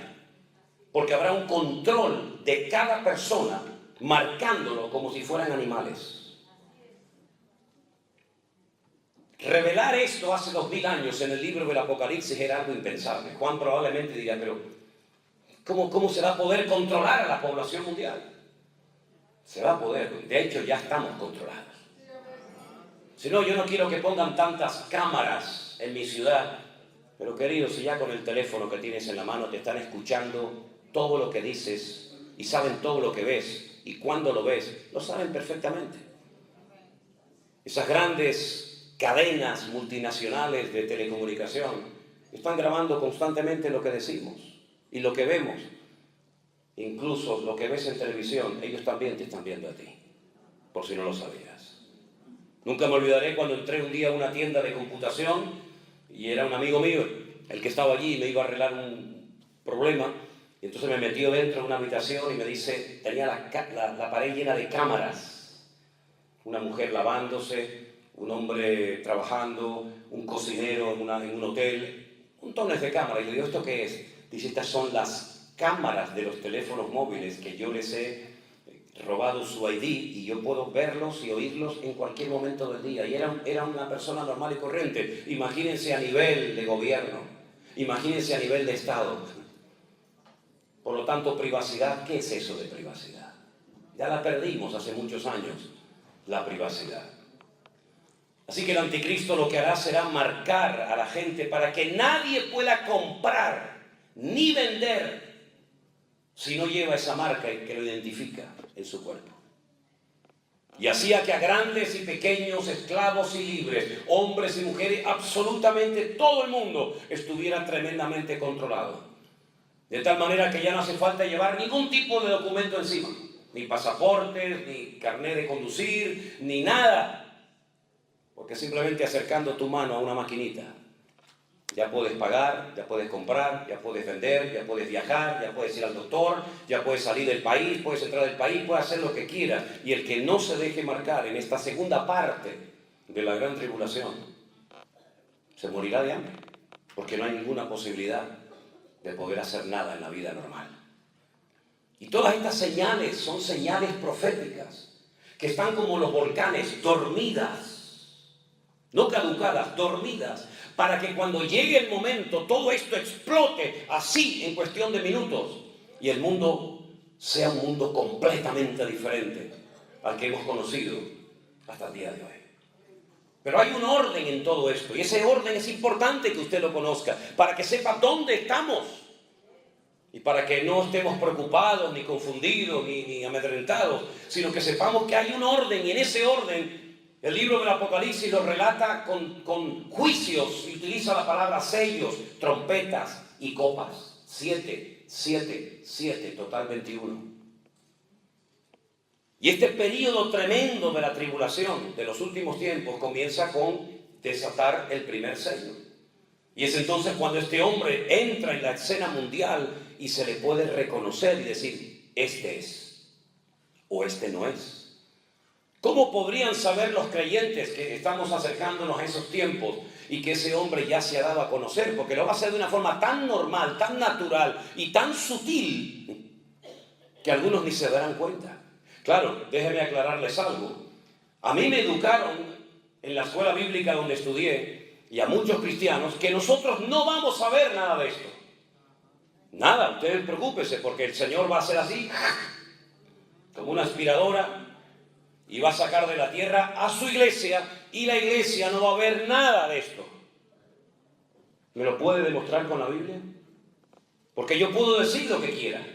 A: porque habrá un control de cada persona marcándolo como si fueran animales. Revelar esto hace 2000 años en el libro del Apocalipsis era algo impensable. Juan probablemente diría, pero ¿cómo se va a poder controlar a la población mundial? Se va a poder, de hecho ya estamos controlados. Si no, yo no quiero que pongan tantas cámaras en mi ciudad, pero querido, si ya con el teléfono que tienes en la mano te están escuchando todo lo que dices y saben todo lo que ves y cuando lo ves, lo saben perfectamente. Esas grandes cadenas multinacionales de telecomunicación están grabando constantemente lo que decimos y lo que vemos. Incluso lo que ves en televisión, ellos también te están viendo a ti, por si no lo sabías. Nunca me olvidaré cuando entré un día a una tienda de computación y era un amigo mío el que estaba allí y me iba a arreglar un problema, y entonces me metió dentro de una habitación y me dice, tenía la pared llena de cámaras, una mujer lavándose, un hombre trabajando, un cocinero en un hotel, montones de cámaras. Y le digo, ¿esto qué es? Dice, estas son las cámaras de los teléfonos móviles que yo les he robado su ID y yo puedo verlos y oírlos en cualquier momento del día. Y era una persona normal y corriente. Imagínense a nivel de gobierno, imagínense a nivel de Estado. Por lo tanto, privacidad, ¿qué es eso de privacidad? Ya la perdimos hace muchos años, la privacidad. Así que el anticristo lo que hará será marcar a la gente para que nadie pueda comprar ni vender si no lleva esa marca que lo identifica en su cuerpo. Y hacía que a grandes y pequeños, esclavos y libres, hombres y mujeres, absolutamente todo el mundo estuviera tremendamente controlado. De tal manera que ya no hace falta llevar ningún tipo de documento encima, ni pasaportes, ni carnet de conducir, ni nada. Porque simplemente acercando tu mano a una maquinita, ya puedes pagar, ya puedes comprar, ya puedes vender, ya puedes viajar, ya puedes ir al doctor, ya puedes salir del país, puedes entrar del país, puedes hacer lo que quieras. Y el que no se deje marcar en esta segunda parte de la gran tribulación, se morirá de hambre, porque no hay ninguna posibilidad de poder hacer nada en la vida normal. Y todas estas señales son señales proféticas, que están como los volcanes, dormidas. No caducadas, dormidas, para que cuando llegue el momento todo esto explote así en cuestión de minutos y el mundo sea un mundo completamente diferente al que hemos conocido hasta el día de hoy. Pero hay un orden en todo esto y ese orden es importante que usted lo conozca para que sepa dónde estamos y para que no estemos preocupados, ni confundidos, ni amedrentados, sino que sepamos que hay un orden y en ese orden el libro del Apocalipsis lo relata con juicios y utiliza la palabra sellos, trompetas y copas. 7, 7, 7, total 21. Y este periodo tremendo de la tribulación de los últimos tiempos comienza con desatar el primer sello. Y es entonces cuando este hombre entra en la escena mundial y se le puede reconocer y decir, este es, o este no es. ¿Cómo podrían saber los creyentes que estamos acercándonos a esos tiempos y que ese hombre ya se ha dado a conocer? Porque lo va a hacer de una forma tan normal, tan natural y tan sutil que algunos ni se darán cuenta. Claro, déjenme aclararles algo. A mí me educaron en la escuela bíblica donde estudié y a muchos cristianos que nosotros no vamos a ver nada de esto. Nada, ustedes preocúpense porque el Señor va a hacer así, como una aspiradora, y va a sacar de la tierra a su iglesia y la iglesia no va a ver nada de esto. ¿Me lo puede demostrar con la Biblia? Porque yo puedo decir lo que quiera.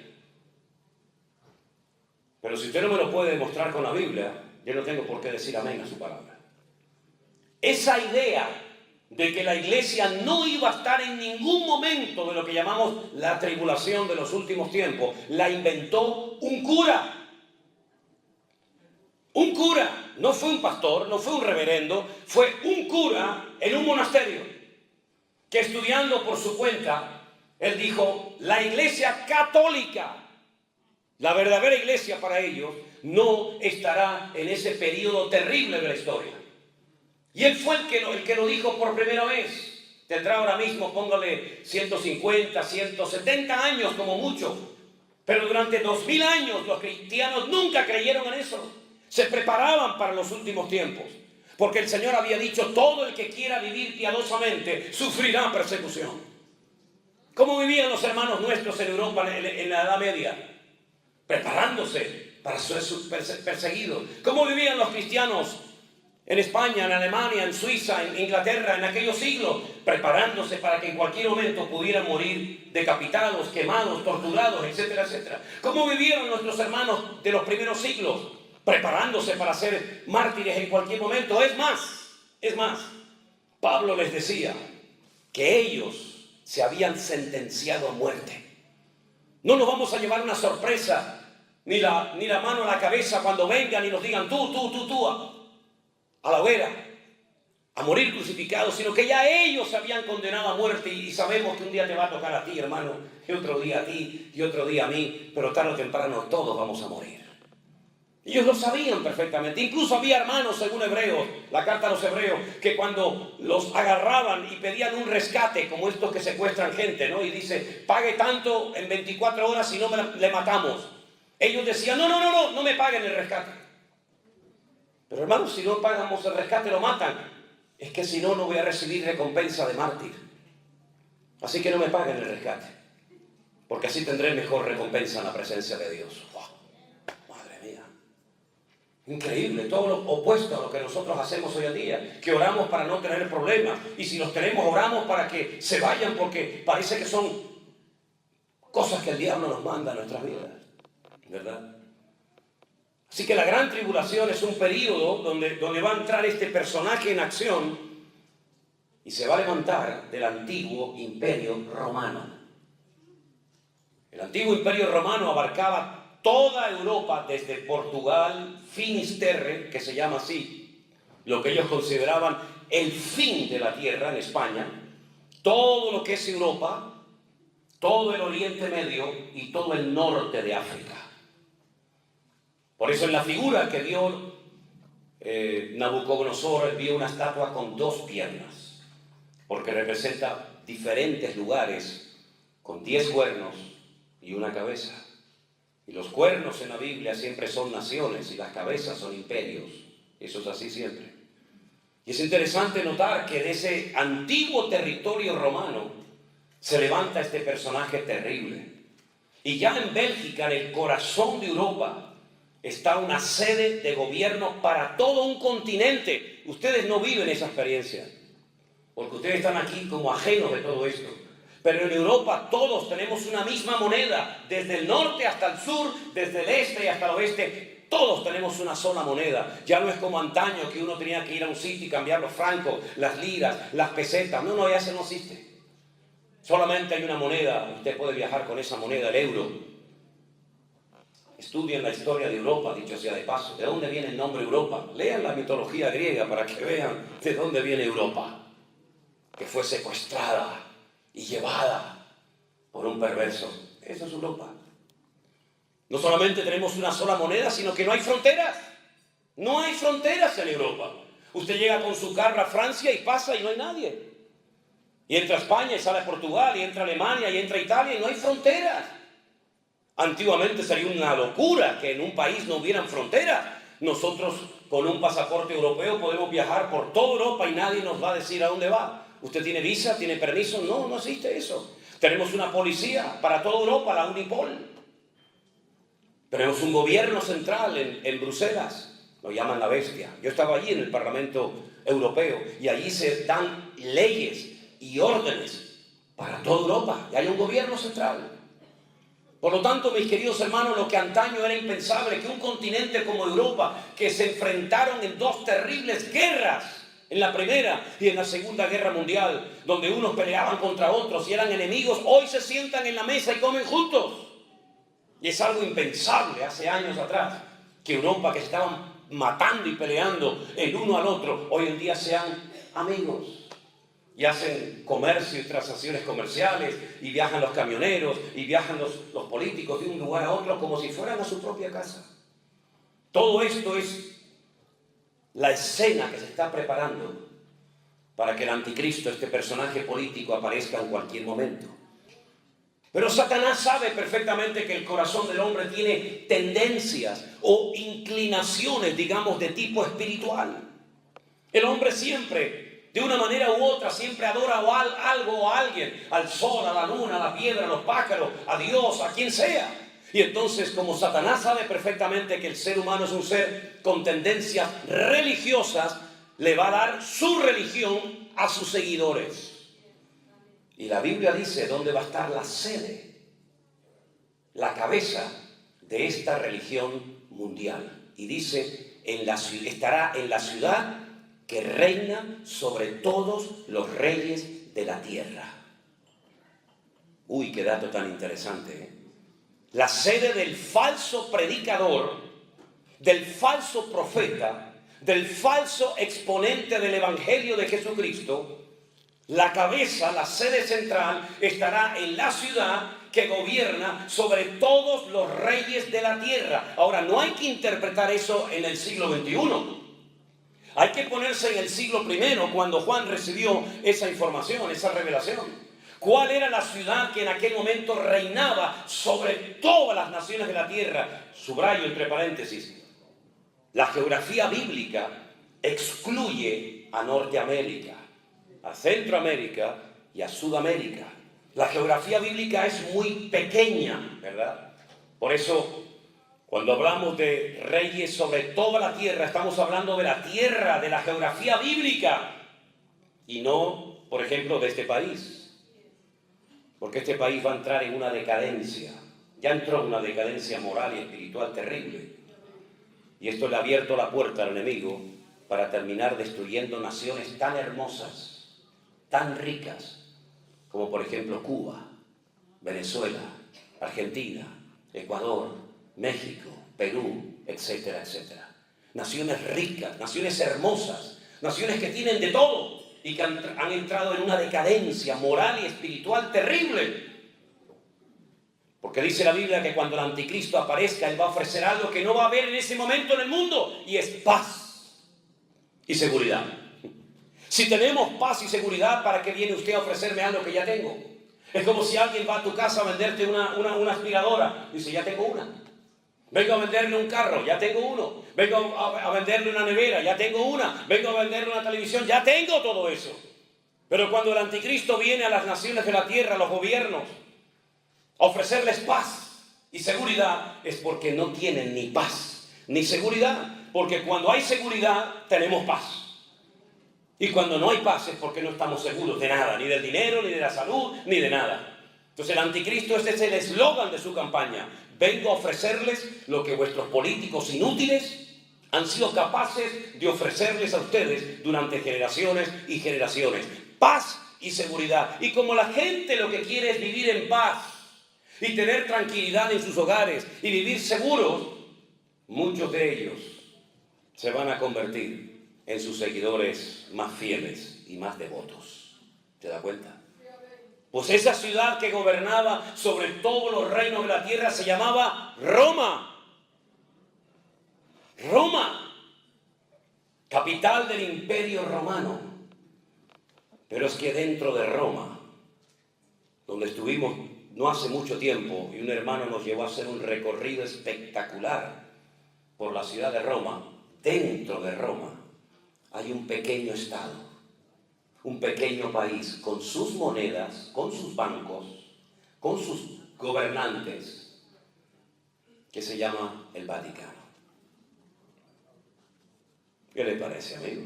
A: Pero si usted no me lo puede demostrar con la Biblia, yo no tengo por qué decir amén a su palabra. Esa idea de que la iglesia no iba a estar en ningún momento de lo que llamamos la tribulación de los últimos tiempos, la inventó un cura. Un cura, no fue un pastor, no fue un reverendo, fue un cura en un monasterio que estudiando por su cuenta, él dijo, la iglesia católica, la verdadera iglesia para ellos, no estará en ese periodo terrible de la historia. Y él fue el que lo dijo por primera vez. Tendrá ahora mismo, póngale 150, 170 años como mucho. Pero durante 2000 años los cristianos nunca creyeron en eso. Se preparaban para los últimos tiempos. Porque el Señor había dicho, todo el que quiera vivir piadosamente sufrirá persecución. ¿Cómo vivían los hermanos nuestros en Europa en la Edad Media? Preparándose para ser perseguidos. ¿Cómo vivían los cristianos en España, en Alemania, en Suiza, en Inglaterra, en aquellos siglos? Preparándose para que en cualquier momento pudieran morir decapitados, quemados, torturados, etcétera, etcétera. ¿Cómo vivieron nuestros hermanos de los primeros siglos? Preparándose para ser mártires en cualquier momento. Es más, Pablo les decía que ellos se habían sentenciado a muerte. No nos vamos a llevar una sorpresa, ni la mano a la cabeza cuando vengan y nos digan tú, a la hoguera, a morir crucificados, sino que ya ellos se habían condenado a muerte y sabemos que un día te va a tocar a ti, hermano, y otro día a ti, y otro día a mí, pero tarde o temprano todos vamos a morir. Ellos lo sabían perfectamente. Incluso había hermanos, según Hebreos, la carta a los Hebreos, que cuando los agarraban y pedían un rescate, como estos que secuestran gente, ¿no? Y dice, pague tanto en 24 horas y no le matamos. Ellos decían, no me paguen el rescate. Pero hermanos, si no pagamos el rescate, lo matan. Es que si no, no voy a recibir recompensa de mártir. Así que no me paguen el rescate. Porque así tendré mejor recompensa en la presencia de Dios. Increíble, todo lo opuesto a lo que nosotros hacemos hoy en día, que oramos para no tener problemas, y si los tenemos oramos para que se vayan porque parece que son cosas que el diablo nos manda a nuestras vidas, ¿verdad? Así que la gran tribulación es un periodo donde va a entrar este personaje en acción y se va a levantar del antiguo imperio romano. El antiguo imperio romano abarcaba toda Europa, desde Portugal, Finisterre, que se llama así, lo que ellos consideraban el fin de la tierra en España, todo lo que es Europa, todo el Oriente Medio y todo el norte de África. Por eso en la figura que vio Nabucodonosor, vio una estatua con 2 piernas, porque representa diferentes lugares con 10 cuernos y una cabeza. Y los cuernos en la Biblia siempre son naciones y las cabezas son imperios. Eso es así siempre. Y es interesante notar que de ese antiguo territorio romano se levanta este personaje terrible. Y ya en Bélgica, en el corazón de Europa, está una sede de gobierno para todo un continente. Ustedes no viven esa experiencia, porque ustedes están aquí como ajenos de todo esto. Pero en Europa todos tenemos una misma moneda, desde el norte hasta el sur, desde el este hasta el oeste. Todos tenemos una sola moneda. Ya no es como antaño que uno tenía que ir a un sitio y cambiar los francos, las liras, las pesetas. No, ya eso no existe. Solamente hay una moneda. Usted puede viajar con esa moneda, el euro. Estudien la historia de Europa, dicho sea de paso. ¿De dónde viene el nombre Europa? Lean la mitología griega para que vean de dónde viene Europa, que fue secuestrada y llevada por un perverso. Eso es Europa. No solamente tenemos una sola moneda, sino que no hay fronteras. No hay fronteras en Europa. Usted llega con su carro a Francia y pasa y no hay nadie. Y entra a España y sale a Portugal, y entra a Alemania y entra a Italia y no hay fronteras. Antiguamente sería una locura que en un país no hubieran fronteras. Nosotros con un pasaporte europeo podemos viajar por toda Europa y nadie nos va a decir a dónde va. ¿Usted tiene visa? ¿Tiene permiso? No, no existe eso. Tenemos una policía para toda Europa, la Unipol. Tenemos un gobierno central en Bruselas, lo llaman la bestia. Yo estaba allí en el Parlamento Europeo y allí se dan leyes y órdenes para toda Europa. Y hay un gobierno central. Por lo tanto, mis queridos hermanos, lo que antaño era impensable, que un continente como Europa, que se enfrentaron en dos terribles guerras, en la Primera y en la Segunda Guerra Mundial, donde unos peleaban contra otros y eran enemigos, hoy se sientan en la mesa y comen juntos. Y es algo impensable hace años atrás, que Europa, que estaban matando y peleando el uno al otro, hoy en día sean amigos. Y hacen comercio y transacciones comerciales, y viajan los camioneros, y viajan los políticos de un lugar a otro como si fueran a su propia casa. Todo esto es la escena que se está preparando para que el anticristo, este personaje político, aparezca en cualquier momento. Pero Satanás sabe perfectamente que el corazón del hombre tiene tendencias o inclinaciones, digamos, de tipo espiritual. El hombre siempre, de una manera u otra, siempre adora algo o a alguien, al sol, a la luna, a la piedra, a los pájaros, a Dios, a quien sea. Y entonces, como Satanás sabe perfectamente que el ser humano es un ser con tendencias religiosas, le va a dar su religión a sus seguidores. Y la Biblia dice dónde va a estar la sede, la cabeza de esta religión mundial. Y dice, estará en la ciudad que reina sobre todos los reyes de la tierra. Uy, qué dato tan interesante, ¿eh? La sede del falso predicador, del falso profeta, del falso exponente del Evangelio de Jesucristo. La cabeza, la sede central, estará en la ciudad que gobierna sobre todos los reyes de la tierra. Ahora, no hay que interpretar eso en el siglo XXI. Hay que ponerse en el siglo I, cuando Juan recibió esa información, esa revelación. ¿Cuál era la ciudad que en aquel momento reinaba sobre todas las naciones de la tierra? Subrayo entre paréntesis. La geografía bíblica excluye a Norteamérica, a Centroamérica y a Sudamérica. La geografía bíblica es muy pequeña, ¿verdad? Por eso, cuando hablamos de reyes sobre toda la tierra, estamos hablando de la tierra, de la geografía bíblica, y no, por ejemplo, de este país. Porque este país va a entrar en una decadencia. Ya entró en una decadencia moral y espiritual terrible. Y esto le ha abierto la puerta al enemigo para terminar destruyendo naciones tan hermosas, tan ricas, como por ejemplo Cuba, Venezuela, Argentina, Ecuador, México, Perú, etcétera, etcétera. Naciones ricas, naciones hermosas, naciones que tienen de todo y que han entrado en una decadencia moral y espiritual terrible. Porque dice la Biblia que cuando el anticristo aparezca, él va a ofrecer algo que no va a haber en ese momento en el mundo, y es paz y seguridad. Si tenemos paz y seguridad, ¿para qué viene usted a ofrecerme algo que ya tengo? Es como si alguien va a tu casa a venderte una aspiradora. Dice, ya tengo una. Vengo a venderle un carro, ya tengo uno. Vengo a venderle una nevera, ya tengo una. Vengo a venderle una televisión, ya tengo todo eso. Pero cuando el anticristo viene a las naciones de la tierra, a los gobiernos, a ofrecerles paz y seguridad, es porque no tienen ni paz ni seguridad. Porque cuando hay seguridad, tenemos paz. Y cuando no hay paz es porque no estamos seguros de nada, ni del dinero, ni de la salud, ni de nada. Entonces el anticristo, este es el eslogan de su campaña. Vengo a ofrecerles lo que vuestros políticos inútiles han sido capaces de ofrecerles a ustedes durante generaciones y generaciones. Paz y seguridad. Y como la gente lo que quiere es vivir en paz y tener tranquilidad en sus hogares y vivir seguros, muchos de ellos se van a convertir en sus seguidores más fieles y más devotos. ¿Te das cuenta? Pues esa ciudad que gobernaba sobre todos los reinos de la tierra se llamaba Roma. Roma, capital del Imperio Romano. Pero es que dentro de Roma, donde estuvimos no hace mucho tiempo, y un hermano nos llevó a hacer un recorrido espectacular por la ciudad de Roma, dentro de Roma hay un pequeño estado. Un pequeño país con sus monedas, con sus bancos, con sus gobernantes, que se llama el Vaticano. ¿Qué le parece, amigo?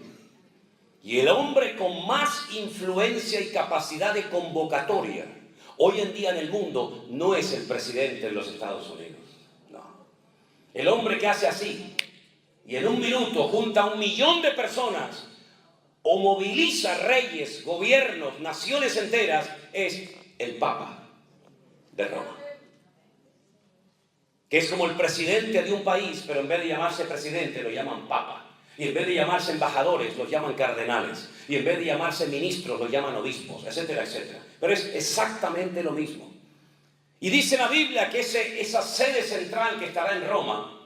A: Y el hombre con más influencia y capacidad de convocatoria hoy en día en el mundo no es el presidente de los Estados Unidos. No. El hombre que hace así y en un minuto junta a 1 millón de personas o moviliza reyes, gobiernos, naciones enteras, es el Papa de Roma. Que es como el presidente de un país, pero en vez de llamarse presidente lo llaman Papa. Y en vez de llamarse embajadores los llaman cardenales. Y en vez de llamarse ministros los llaman obispos, etcétera, etcétera. Pero es exactamente lo mismo. Y dice la Biblia que esa sede central que estará en Roma,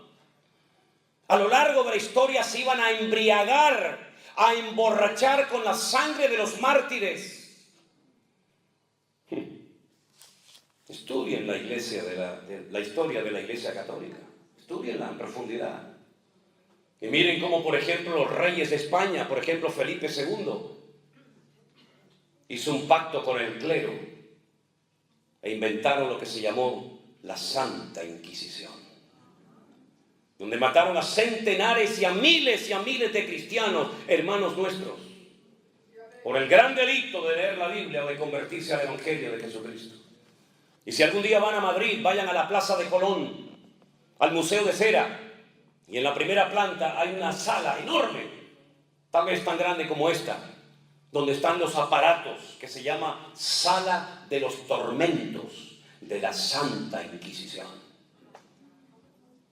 A: a lo largo de la historia se iban a embriagar, a emborrachar con la sangre de los mártires. Estudien la iglesia la historia de la Iglesia Católica. Estudienla en profundidad. Y miren cómo, por ejemplo, los reyes de España, por ejemplo, Felipe II, hizo un pacto con el clero e inventaron lo que se llamó la Santa Inquisición, donde mataron a centenares y a miles de cristianos, hermanos nuestros, por el gran delito de leer la Biblia o de convertirse al Evangelio de Jesucristo. Y si algún día van a Madrid, vayan a la Plaza de Colón, al Museo de Cera, y en la primera planta hay una sala enorme, tal vez tan grande como esta, donde están los aparatos, que se llama Sala de los Tormentos de la Santa Inquisición.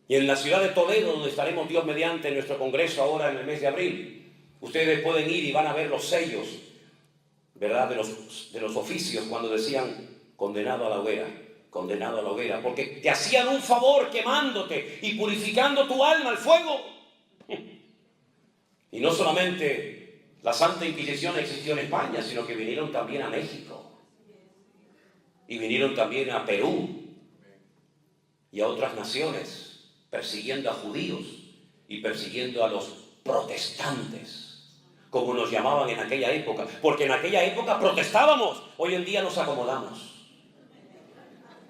A: Y en la ciudad de Toledo, donde estaremos Dios mediante en nuestro congreso ahora en el mes de abril, ustedes pueden ir y van a ver los sellos, ¿verdad?, de los oficios cuando decían condenado a la hoguera, condenado a la hoguera, porque te hacían un favor quemándote y purificando tu alma al fuego. Y no solamente la Santa Inquisición existió en España, sino que vinieron también a México, y vinieron también a Perú y a otras naciones, persiguiendo a judíos y persiguiendo a los protestantes, como nos llamaban en aquella época, porque en aquella época protestábamos, hoy en día nos acomodamos.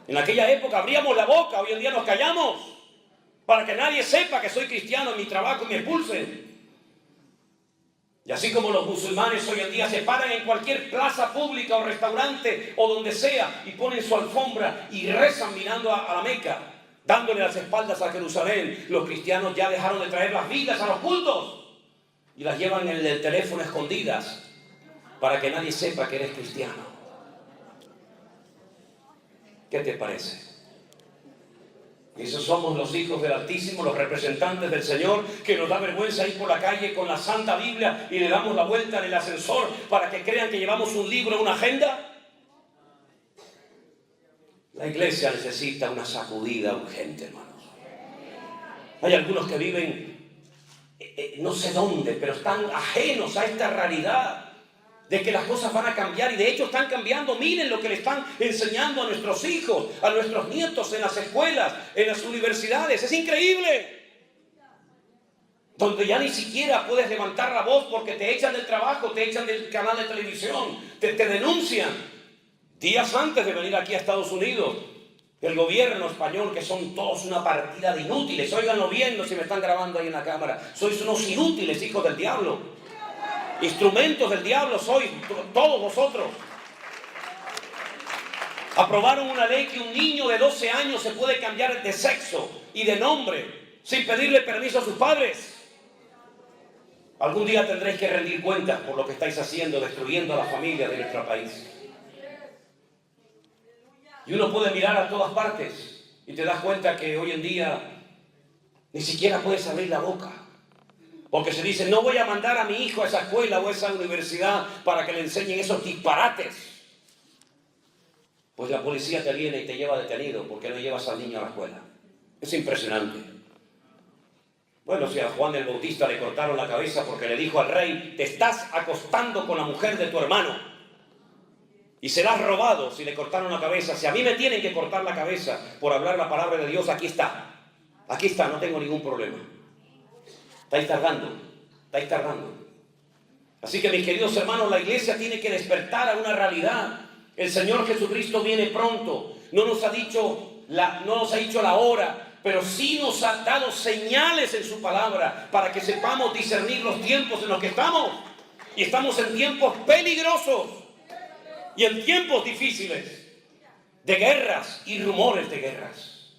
A: En aquella época abríamos la boca, hoy en día nos callamos, para que nadie sepa que soy cristiano en mi trabajo y me expulsen. Y así como los musulmanes hoy en día se paran en cualquier plaza pública o restaurante o donde sea y ponen su alfombra y rezan mirando a la Meca, dándole las espaldas a Jerusalén, los cristianos ya dejaron de traer las Biblias a los cultos y las llevan en el teléfono escondidas para que nadie sepa que eres cristiano. ¿Qué te parece? Y esos somos los hijos del Altísimo, los representantes del Señor, que nos da vergüenza ir por la calle con la Santa Biblia y le damos la vuelta en el ascensor para que crean que llevamos un libro, una agenda. La iglesia necesita una sacudida urgente, hermanos. Hay algunos que viven no sé dónde, pero están ajenos a esta realidad. de que las cosas van a cambiar, y de hecho están cambiando. Miren lo que le están enseñando a nuestros hijos, a nuestros nietos en las escuelas, en las universidades. Es increíble. Donde ya ni siquiera puedes levantar la voz porque te echan del trabajo, te echan del canal de televisión, te denuncian. Días antes de venir aquí a Estados Unidos, el gobierno español, que son todos una partida de inútiles, óiganlo bien, no si me están grabando ahí en la cámara, sois unos inútiles, hijos del diablo. Instrumentos del diablo sois, todos vosotros. Aprobaron una ley que un niño de 12 años se puede cambiar de sexo y de nombre sin pedirle permiso a sus padres. Algún día tendréis que rendir cuentas por lo que estáis haciendo, destruyendo a la familia de nuestro país. Y uno puede mirar a todas partes y te das cuenta que hoy en día ni siquiera puedes abrir la boca. Porque se dice, no voy a mandar a mi hijo a esa escuela o a esa universidad para que le enseñen esos disparates. Pues la policía te viene y te lleva detenido porque no llevas al niño a la escuela. Es impresionante. Bueno, si a Juan el Bautista le cortaron la cabeza porque le dijo al rey, te estás acostando con la mujer de tu hermano y serás robado si le cortaron la cabeza. Si a mí me tienen que cortar la cabeza por hablar la palabra de Dios, aquí está. Aquí está, no tengo ningún problema. Estáis tardando. Así que mis queridos hermanos, la iglesia tiene que despertar a una realidad. El Señor Jesucristo viene pronto. No nos ha dicho la hora, pero sí nos ha dado señales en su palabra para que sepamos discernir los tiempos en los que estamos. Y estamos en tiempos peligrosos y en tiempos difíciles, de guerras y rumores de guerras,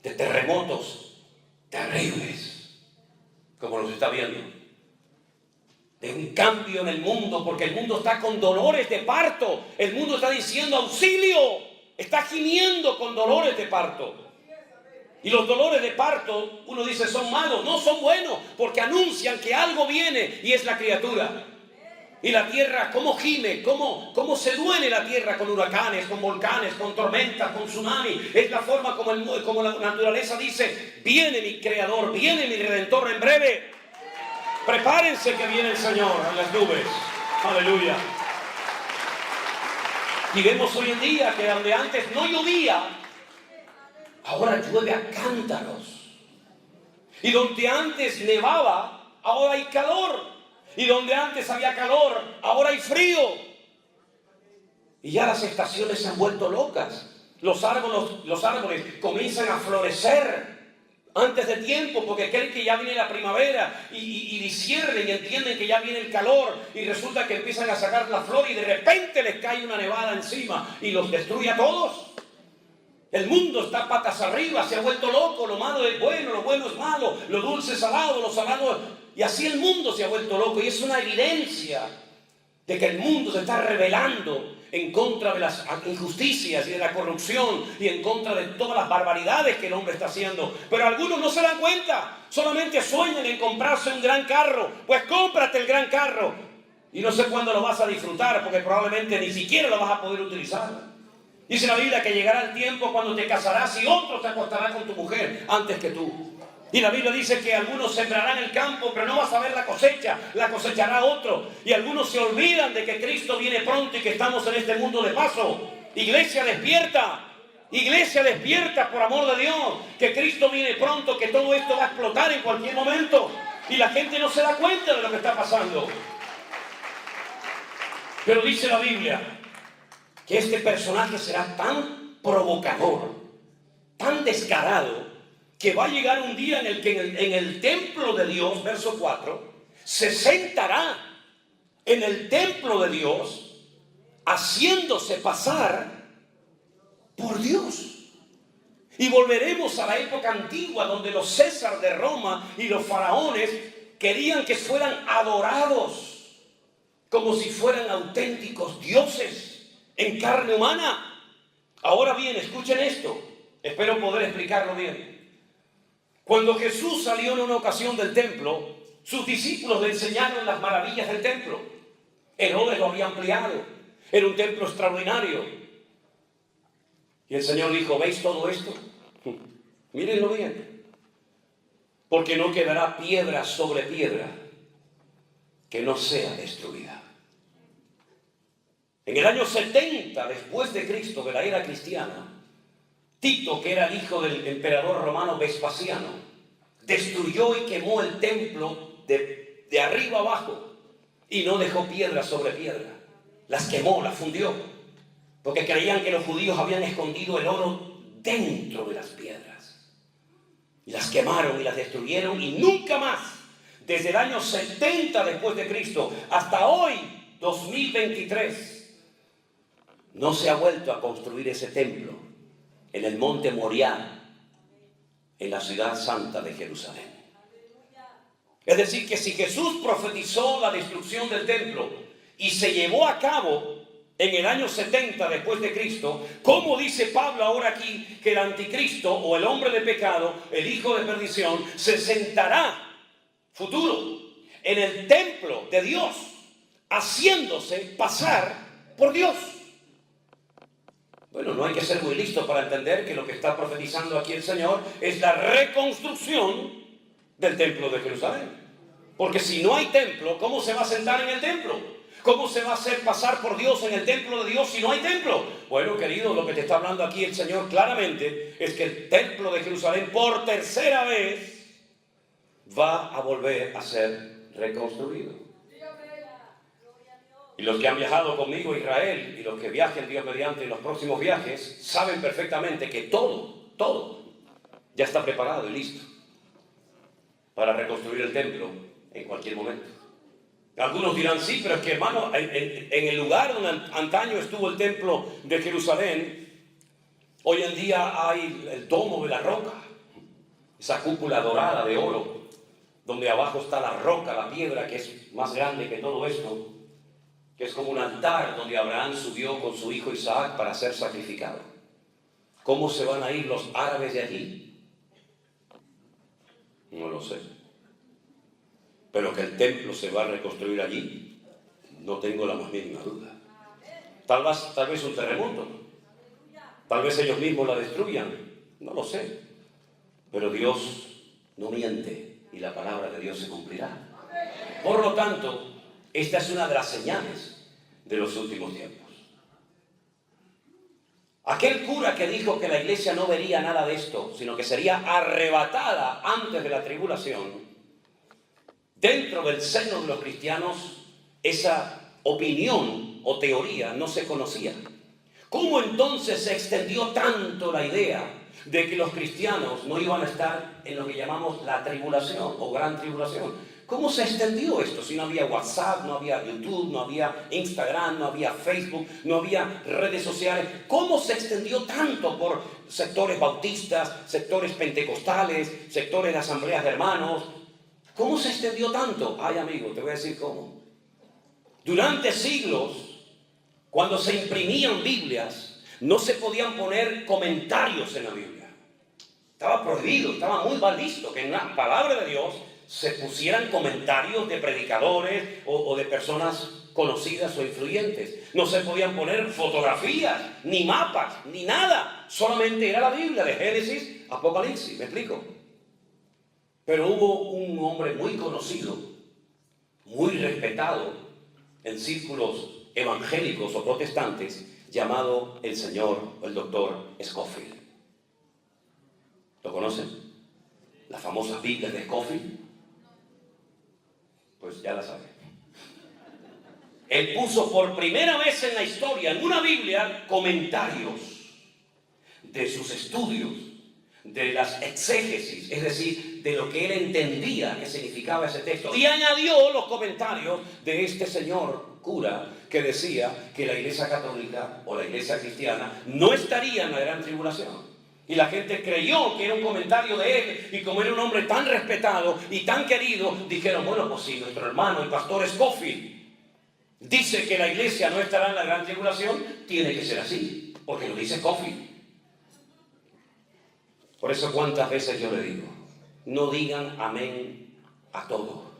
A: de terremotos terribles, como los está viendo, de un cambio en el mundo, porque el mundo está con dolores de parto, el mundo está diciendo auxilio, está gimiendo con dolores de parto. Y los dolores de parto, uno dice, son malos, no, son buenos, porque anuncian que algo viene y es la criatura. Y la tierra, cómo gime, cómo se duele la tierra con huracanes, con volcanes, con tormentas, con tsunami. Es la forma como la naturaleza dice, viene mi creador, viene mi redentor en breve. Prepárense que viene el Señor en las nubes. Aleluya. Y vemos hoy en día que donde antes no llovía, ahora llueve a cántaros. Y donde antes nevaba, ahora hay calor. Y donde antes había calor, ahora hay frío. Y ya las estaciones se han vuelto locas. Los árboles comienzan a florecer antes de tiempo porque creen que ya viene la primavera y disciernen y entienden que ya viene el calor y resulta que empiezan a sacar la flor y de repente les cae una nevada encima y los destruye a todos. El mundo está patas arriba, se ha vuelto loco, lo malo es bueno, lo bueno es malo, lo dulce es salado, lo salado... Y así el mundo se ha vuelto loco y es una evidencia de que el mundo se está rebelando en contra de las injusticias y de la corrupción y en contra de todas las barbaridades que el hombre está haciendo. Pero algunos no se dan cuenta, solamente sueñan en comprarse un gran carro. Pues cómprate el gran carro y no sé cuándo lo vas a disfrutar porque probablemente ni siquiera lo vas a poder utilizar. Dice la Biblia que llegará el tiempo cuando te casarás y otro te acostará con tu mujer antes que tú. Y la Biblia dice que algunos sembrarán el campo, pero no vas a ver la cosecha, la cosechará otro. Y algunos se olvidan de que Cristo viene pronto y que estamos en este mundo de paso. Iglesia, despierta. Iglesia, despierta, por amor de Dios. Que Cristo viene pronto, que todo esto va a explotar en cualquier momento. Y la gente no se da cuenta de lo que está pasando. Pero dice la Biblia que este personaje será tan provocador, tan descarado, que va a llegar un día en el que en el templo de Dios, verso 4, se sentará en el templo de Dios haciéndose pasar por Dios. Y volveremos a la época antigua donde los César de Roma y los faraones querían que fueran adorados como si fueran auténticos dioses en carne humana. Ahora bien, escuchen esto, espero poder explicarlo bien. Cuando Jesús salió en una ocasión del templo, sus discípulos le enseñaron las maravillas del templo. Herodes lo había ampliado. Era un templo extraordinario. Y el Señor dijo, ¿veis todo esto? Mírenlo bien. Porque no quedará piedra sobre piedra que no sea destruida. En el año 70 después de Cristo, de la era cristiana, Tito, que era el hijo del emperador romano Vespasiano, destruyó y quemó el templo de arriba abajo y no dejó piedra sobre piedra. Las quemó, las fundió, porque creían que los judíos habían escondido el oro dentro de las piedras. Y las quemaron y las destruyeron, y nunca más, desde el año 70 después de Cristo hasta hoy, 2023, no se ha vuelto a construir ese templo en el monte Moriah, en la ciudad santa de Jerusalén. Es decir, que si Jesús profetizó la destrucción del templo y se llevó a cabo en el año 70 después de Cristo, ¿cómo dice Pablo ahora aquí que el anticristo o el hombre de pecado, el hijo de perdición, se sentará, futuro, en el templo de Dios, haciéndose pasar por Dios? Bueno, no hay que ser muy listo para entender que lo que está profetizando aquí el Señor es la reconstrucción del templo de Jerusalén. Porque si no hay templo, ¿cómo se va a sentar en el templo? ¿Cómo se va a hacer pasar por Dios en el templo de Dios si no hay templo? Bueno, querido, lo que te está hablando aquí el Señor claramente es que el templo de Jerusalén por tercera vez va a volver a ser reconstruido. Y los que han viajado conmigo a Israel y los que viajen Dios mediante en los próximos viajes saben perfectamente que todo ya está preparado y listo para reconstruir el templo en cualquier momento. Algunos dirán, sí, pero es que, hermano, en el lugar donde antaño estuvo el templo de Jerusalén, hoy en día hay el domo de la roca, esa cúpula dorada de oro, donde abajo está la roca, la piedra, que es más grande que todo esto, que es como un altar donde Abraham subió con su hijo Isaac para ser sacrificado. ¿Cómo se van a ir los árabes de allí? No lo sé. Pero que el templo se va a reconstruir allí, no tengo la más mínima duda. Tal vez un terremoto, tal vez ellos mismos la destruyan, no lo sé. Pero Dios no miente y la palabra de Dios se cumplirá. Por lo tanto, esta es una de las señales de los últimos tiempos. Aquel cura que dijo que la iglesia no vería nada de esto, sino que sería arrebatada antes de la tribulación, dentro del seno de los cristianos, esa opinión o teoría no se conocía. ¿Cómo entonces se extendió tanto la idea de que los cristianos no iban a estar en lo que llamamos la tribulación o gran tribulación? ¿Cómo se extendió esto? Si no había WhatsApp, no había YouTube, no había Instagram, no había Facebook, no había redes sociales. ¿Cómo se extendió tanto por sectores bautistas, sectores pentecostales, sectores de asambleas de hermanos? ¿Cómo se extendió tanto? Ay, amigo, te voy a decir cómo. Durante siglos, cuando se imprimían Biblias, no se podían poner comentarios en la Biblia. Estaba prohibido, estaba muy mal visto que en la palabra de Dios se pusieran comentarios de predicadores o de personas conocidas o influyentes. No se podían poner fotografías, ni mapas, ni nada. Solamente era la Biblia de Génesis, Apocalipsis. ¿Me explico? Pero hubo un hombre muy conocido, muy respetado en círculos evangélicos o protestantes, llamado el señor, el doctor Scofield. ¿Lo conocen? Las famosas Biblias de Scofield. Pues ya la saben. Él puso por primera vez en la historia, en una Biblia, comentarios de sus estudios, de las exégesis, es decir, de lo que él entendía que significaba ese texto. Y añadió los comentarios de este señor cura que decía que la iglesia católica o la iglesia cristiana no estaría en la gran tribulación. Y la gente creyó que era un comentario de él, y como era un hombre tan respetado y tan querido, dijeron, bueno, pues si nuestro hermano, el pastor Scofield, dice que la iglesia no estará en la gran tribulación, tiene que ser así, porque lo dice Scofield. Por eso cuántas veces yo le digo, no digan amén a todo.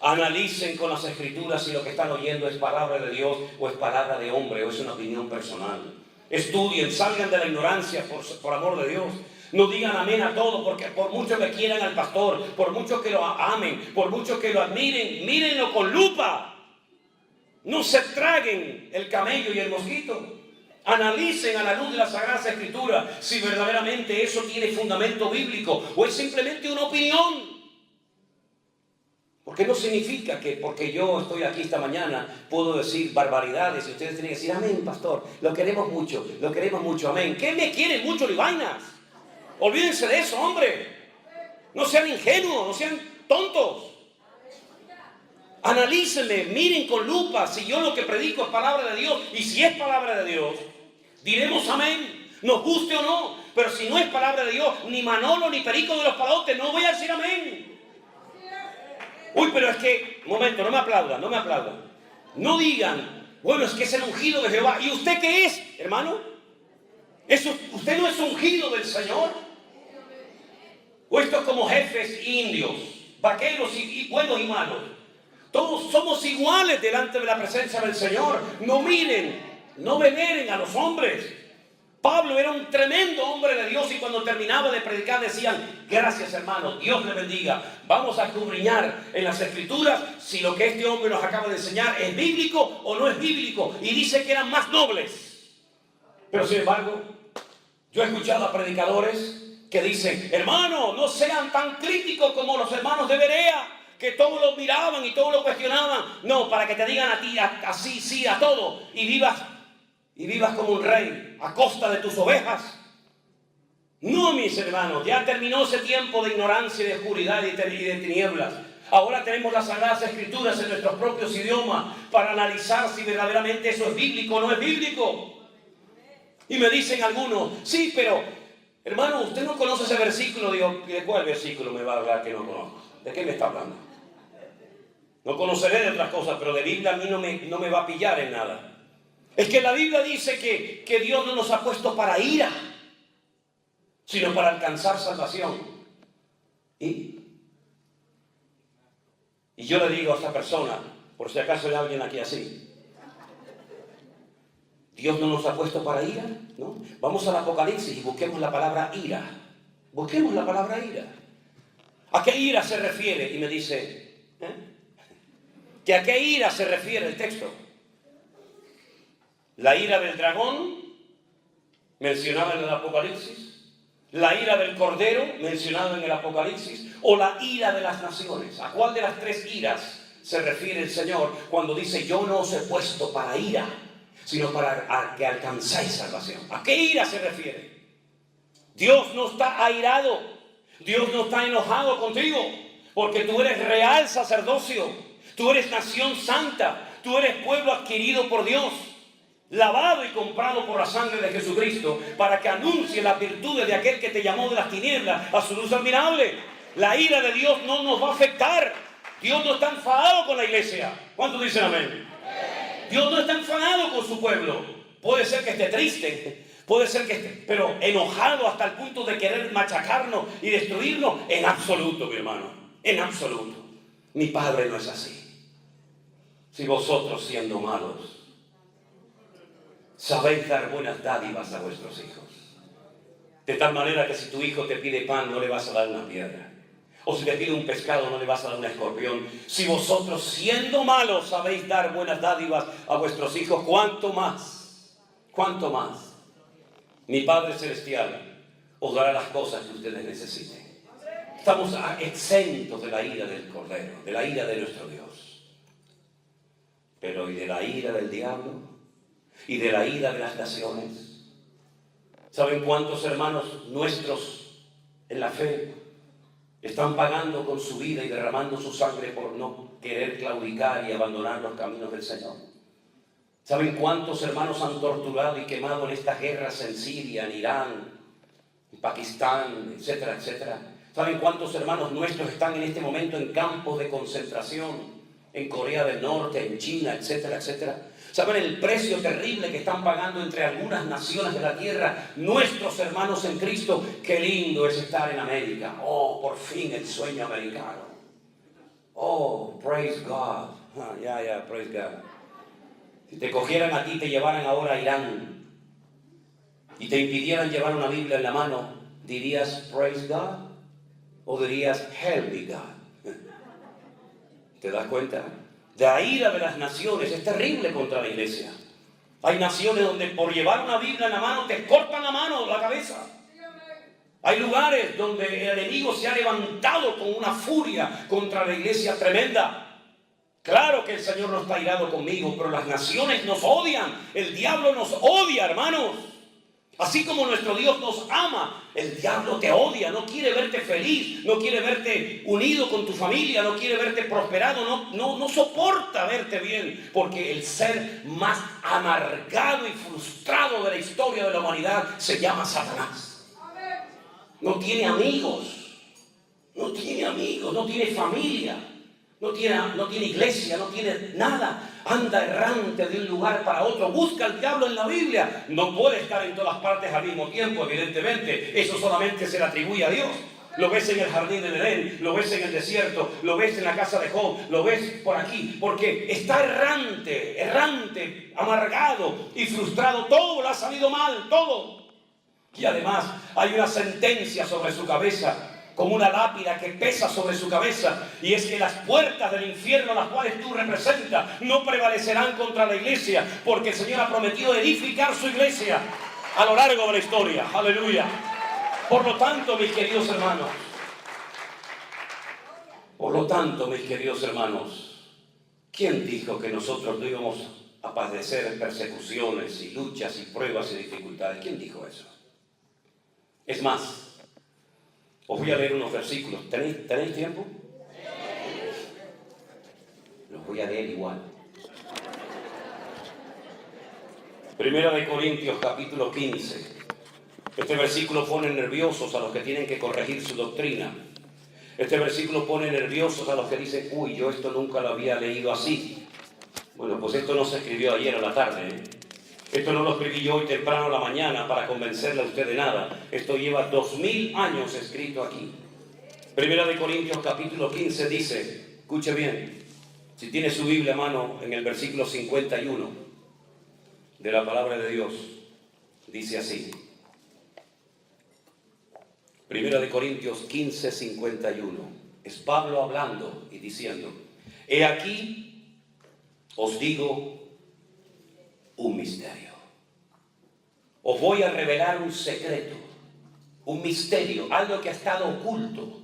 A: Analicen con las escrituras si lo que están oyendo es palabra de Dios o es palabra de hombre o es una opinión personal. Estudien, salgan de la ignorancia por amor de Dios. No digan amén a todo, porque por mucho que quieran al pastor, por mucho que lo amen, por mucho que lo admiren, mírenlo con lupa. No se traguen el camello y el mosquito. Analicen a la luz de la Sagrada Escritura si verdaderamente eso tiene fundamento bíblico o es simplemente una opinión. Porque no significa que porque yo estoy aquí esta mañana puedo decir barbaridades y ustedes tienen que decir amén, pastor, lo queremos mucho, amén. ¿Qué me quieren mucho ni vainas? Olvídense de eso, hombre. No sean ingenuos, no sean tontos. Analícenme, miren con lupa si yo lo que predico es palabra de Dios, y si es palabra de Dios, diremos amén, nos guste o no. Pero si no es palabra de Dios, ni Manolo ni Perico de los Palotes, no voy a decir amén. Uy, pero es que, un momento, no me aplaudan. No digan, bueno, es que es el ungido de Jehová. ¿Y usted qué es, hermano? ¿Usted no es ungido del Señor? ¿O esto es como jefes indios, vaqueros y buenos y malos? Todos somos iguales delante de la presencia del Señor. No miren, no veneren a los hombres. Pablo era un tremendo hombre de Dios y cuando terminaba de predicar decían, gracias hermano, Dios le bendiga. Vamos a escudriñar en las Escrituras si lo que este hombre nos acaba de enseñar es bíblico o no es bíblico. Y dice que eran más nobles. Pero sin embargo, yo he escuchado a predicadores que dicen, hermano, no sean tan críticos como los hermanos de Berea, que todos lo miraban y todos lo cuestionaban. No, para que te digan a ti así, sí, a todo, y vivas como un rey a costa de tus ovejas. No, mis hermanos, ya terminó ese tiempo de ignorancia y de oscuridad y de tinieblas. Ahora tenemos las Sagradas Escrituras en nuestros propios idiomas para analizar si verdaderamente eso es bíblico o no es bíblico. Y me dicen algunos, sí, pero hermano, usted no conoce ese versículo. Digo, ¿de cuál versículo me va a hablar que no conozco? ¿De qué me está hablando? No conoceré de otras cosas, pero de Biblia a mí no me va a pillar en nada. Es que la Biblia dice que Dios no nos ha puesto para ira, sino para alcanzar salvación. Y yo le digo a esta persona, por si acaso hay alguien aquí así, Dios no nos ha puesto para ira, ¿no? Vamos al Apocalipsis y busquemos la palabra ira. Busquemos la palabra ira. ¿A qué ira se refiere? Y me dice, ¿que a qué ira se refiere el texto? La ira del dragón, mencionada en el Apocalipsis, la ira del cordero, mencionada en el Apocalipsis, o la ira de las naciones. ¿A cuál de las tres iras se refiere el Señor cuando dice, yo no os he puesto para ira, sino para que alcanzáis salvación? ¿A qué ira se refiere? Dios no está airado, Dios no está enojado contigo, porque tú eres real sacerdocio, tú eres nación santa, tú eres pueblo adquirido por Dios, lavado y comprado por la sangre de Jesucristo, para que anuncie las virtudes de aquel que te llamó de las tinieblas a su luz admirable. La ira de Dios no nos va a afectar. Dios no está enfadado con la iglesia. ¿Cuántos dicen amén? Dios no está enfadado con su pueblo. Puede ser que esté triste, puede ser que esté, pero enojado hasta el punto de querer machacarnos y destruirnos. En absoluto, mi hermano, en absoluto. Mi Padre no es así. Si vosotros, siendo malos, sabéis dar buenas dádivas a vuestros hijos, de tal manera que si tu hijo te pide pan, no le vas a dar una piedra, o si te pide un pescado, no le vas a dar un escorpión. Si vosotros, siendo malos, sabéis dar buenas dádivas a vuestros hijos, ¿cuánto más? ¿Cuánto más? Mi Padre Celestial os dará las cosas que ustedes necesiten. Estamos exentos de la ira del Cordero, de la ira de nuestro Dios. Pero ¿y de la ira del diablo? ¿Y de la ira de las naciones? ¿Saben cuántos hermanos nuestros en la fe están pagando con su vida y derramando su sangre por no querer claudicar y abandonar los caminos del Señor? ¿Saben cuántos hermanos han torturado y quemado en estas guerras en Siria, en Irán, en Pakistán, etcétera, etcétera? ¿Saben cuántos hermanos nuestros están en este momento en campos de concentración en Corea del Norte, en China, etcétera, etcétera? ¿Saben el precio terrible que están pagando entre algunas naciones de la tierra nuestros hermanos en Cristo? Qué lindo es estar en América. Oh, por fin el sueño americano. Oh, praise God. Praise God. Si te cogieran a ti y te llevaran ahora a Irán y te impidieran llevar una Biblia en la mano, ¿dirías praise God? ¿O dirías help me God? ¿Te das cuenta? de la ira de las naciones es terrible contra la iglesia. Hay naciones donde por llevar una Biblia en la mano te cortan la mano, la cabeza. Hay lugares donde el enemigo se ha levantado con una furia contra la iglesia tremenda. Claro que el Señor no está irado conmigo, pero las naciones nos odian. El diablo nos odia, hermanos. Así como nuestro Dios nos ama, el diablo te odia, no quiere verte feliz, no quiere verte unido con tu familia, no quiere verte prosperado, no soporta verte bien, porque el ser más amargado y frustrado de la historia de la humanidad se llama Satanás. No tiene amigos, no tiene familia, no tiene iglesia, no tiene nada. Anda errante de un lugar para otro. Busca al diablo en la Biblia. No puede estar en todas partes al mismo tiempo, evidentemente. Eso solamente se le atribuye a Dios. Lo ves en el jardín del Edén, lo ves en el desierto, lo ves en la casa de Job, lo ves por aquí. Porque está errante, amargado y frustrado. Todo le ha salido mal, todo. Y además hay una sentencia sobre su cabeza, como una lápida que pesa sobre su cabeza, y es que las puertas del infierno, las cuales tú representas, no prevalecerán contra la iglesia, porque el Señor ha prometido edificar su iglesia a lo largo de la historia. Aleluya. Por lo tanto, mis queridos hermanos, ¿quién dijo que nosotros no íbamos a padecer persecuciones y luchas y pruebas y dificultades? ¿Quién dijo eso? Es más, os voy a leer unos versículos. ¿Tenéis tiempo? Los voy a leer igual. Primera de Corintios, capítulo 15. Este versículo pone nerviosos a los que tienen que corregir su doctrina. Este versículo pone nerviosos a los que dicen, uy, yo esto nunca lo había leído así. Bueno, pues esto no se escribió ayer a la tarde, ¿eh? Esto no lo escribí yo hoy temprano a la mañana para convencerle a usted de nada. Esto lleva 2000 años escrito aquí. Primera de Corintios capítulo 15 dice, escuche bien, si tiene su Biblia a mano en el versículo 51 de la palabra de Dios, dice así. Primera de Corintios 15, 51. Es Pablo hablando y diciendo, he aquí os digo un misterio. Os voy a revelar un secreto, un misterio, algo que ha estado oculto,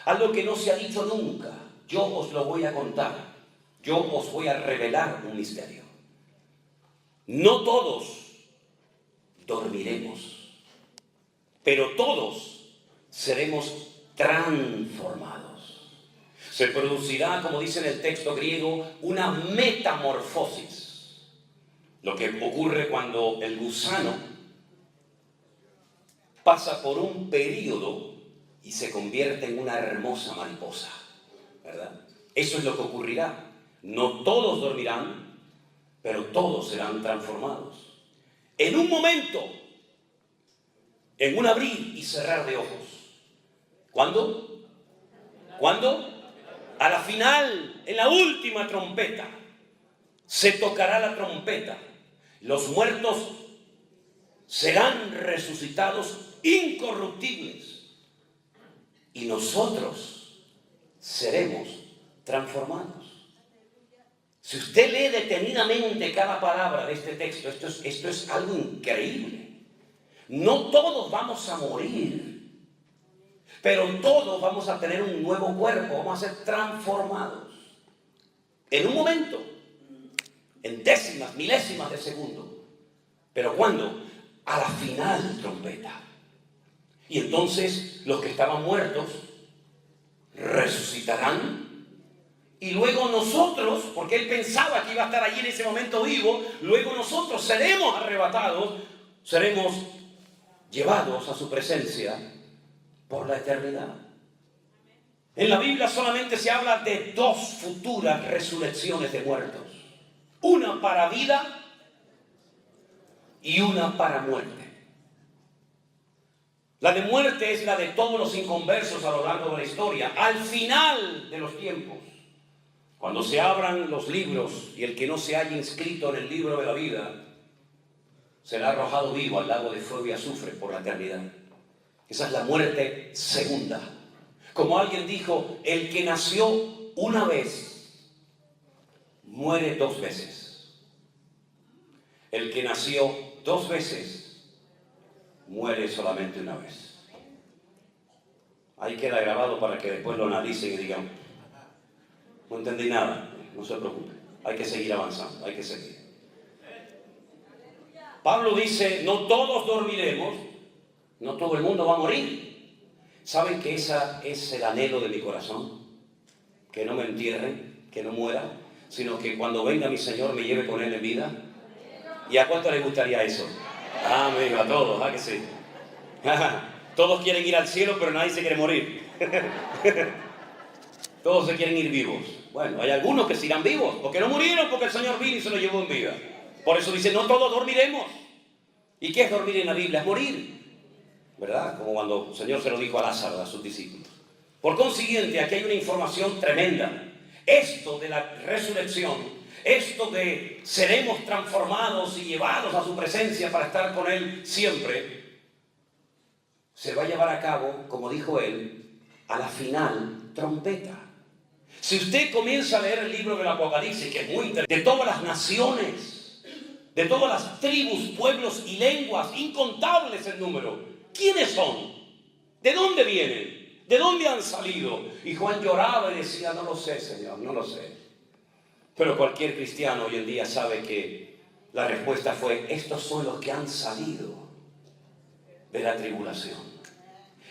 A: algo que no se ha dicho nunca. Yo os lo voy a contar. Yo os voy a revelar un misterio. No todos dormiremos, pero todos seremos transformados. Se producirá, como dice en el texto griego, una metamorfosis. Lo que ocurre cuando el gusano pasa por un período y se convierte en una hermosa mariposa, ¿verdad? Eso es lo que ocurrirá. No todos dormirán, pero todos serán transformados. En un momento, en un abrir y cerrar de ojos. ¿Cuándo? ¿Cuándo? A la final, en la última trompeta, se tocará la trompeta. Los muertos serán resucitados incorruptibles y nosotros seremos transformados. Si usted lee detenidamente cada palabra de este texto, esto es algo increíble. No todos vamos a morir, pero todos vamos a tener un nuevo cuerpo, vamos a ser transformados. En un momento, en décimas, milésimas de segundo. ¿Pero cuándo? A la final trompeta. Y entonces los que estaban muertos resucitarán. Y luego nosotros, porque él pensaba que iba a estar allí en ese momento vivo, luego nosotros seremos arrebatados, seremos llevados a su presencia por la eternidad. En la Biblia solamente se habla de 2 futuras resurrecciones de muertos. Una para vida y una para muerte. La de muerte es la de todos los inconversos a lo largo de la historia. Al final de los tiempos, cuando se abran los libros y el que no se haya inscrito en el libro de la vida será arrojado vivo al lago de fuego y azufre por la eternidad. Esa es la muerte segunda. Como alguien dijo, el que nació una vez muere 2 veces. El que nació 2 veces muere solamente una vez. Ahí queda grabado para que después lo analicen y digan, no entendí nada. No se preocupe, hay que seguir avanzando, hay que seguir. Pablo dice, no todos dormiremos, no todo el mundo va a morir. ¿Saben que ese es el anhelo de mi corazón? Que no me entierren, que no muera, sino que cuando venga mi Señor me lleve con Él en vida. ¿Y a cuánto les gustaría eso? Amén, a todos, ¿ah que sí? Todos quieren ir al cielo, pero nadie se quiere morir. Todos se quieren ir vivos. Bueno, hay algunos que se irán vivos, porque no murieron, porque el Señor vino y se los llevó en vida. Por eso dice, no todos dormiremos. ¿Y qué es dormir en la Biblia? Es morir, ¿verdad? Como cuando el Señor se lo dijo a Lázaro, a sus discípulos. Por consiguiente, aquí hay una información tremenda. Esto de la resurrección, esto de seremos transformados y llevados a su presencia para estar con Él siempre, se va a llevar a cabo, como dijo Él, a la final trompeta. Si usted comienza a leer el libro del Apocalipsis, que es muy interesante, de todas las naciones, de todas las tribus, pueblos y lenguas, incontables en número, ¿quiénes son? ¿De dónde vienen? ¿De dónde han salido? Y Juan lloraba y decía, no lo sé, Señor, no lo sé. Pero cualquier cristiano hoy en día sabe que la respuesta fue, estos son los que han salido de la tribulación.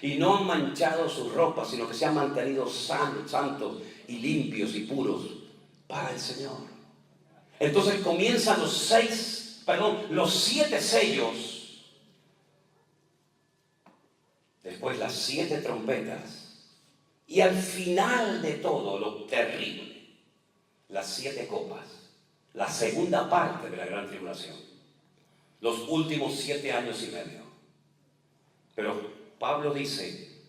A: Y no han manchado sus ropas, sino que se han mantenido santos y limpios y puros para el Señor. Entonces comienzan los 7 sellos. Después las 7 trompetas. Y al final de todo, lo terrible, las 7 copas. La segunda parte de la gran tribulación. Los últimos 7 años y medio. Pero Pablo dice,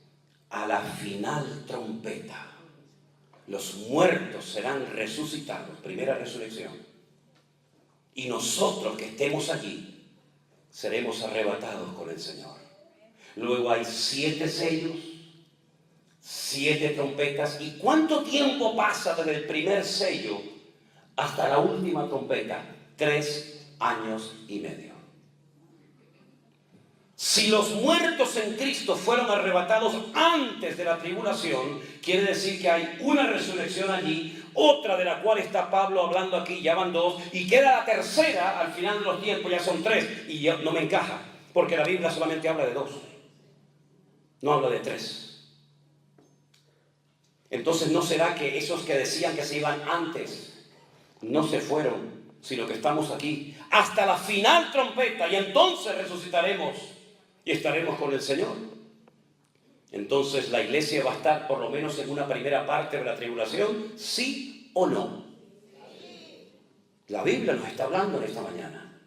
A: a la final trompeta, los muertos serán resucitados, primera resurrección, y nosotros que estemos allí, seremos arrebatados con el Señor. Luego hay 7 sellos, 7 trompetas, ¿y cuánto tiempo pasa desde el primer sello hasta la última trompeta? 3 años y medio. Si los muertos en Cristo fueron arrebatados antes de la tribulación, quiere decir que hay una resurrección allí, otra de la cual está Pablo hablando aquí, ya van 2, y queda la tercera al final de los tiempos, ya son 3, y ya no me encaja, porque la Biblia solamente habla de 2, no habla de 3. Entonces, ¿no será que esos que decían que se iban antes no se fueron, sino que estamos aquí hasta la final trompeta y entonces resucitaremos y estaremos con el Señor? Entonces la iglesia va a estar por lo menos en una primera parte de la tribulación, ¿sí o no? La Biblia nos está hablando en esta mañana.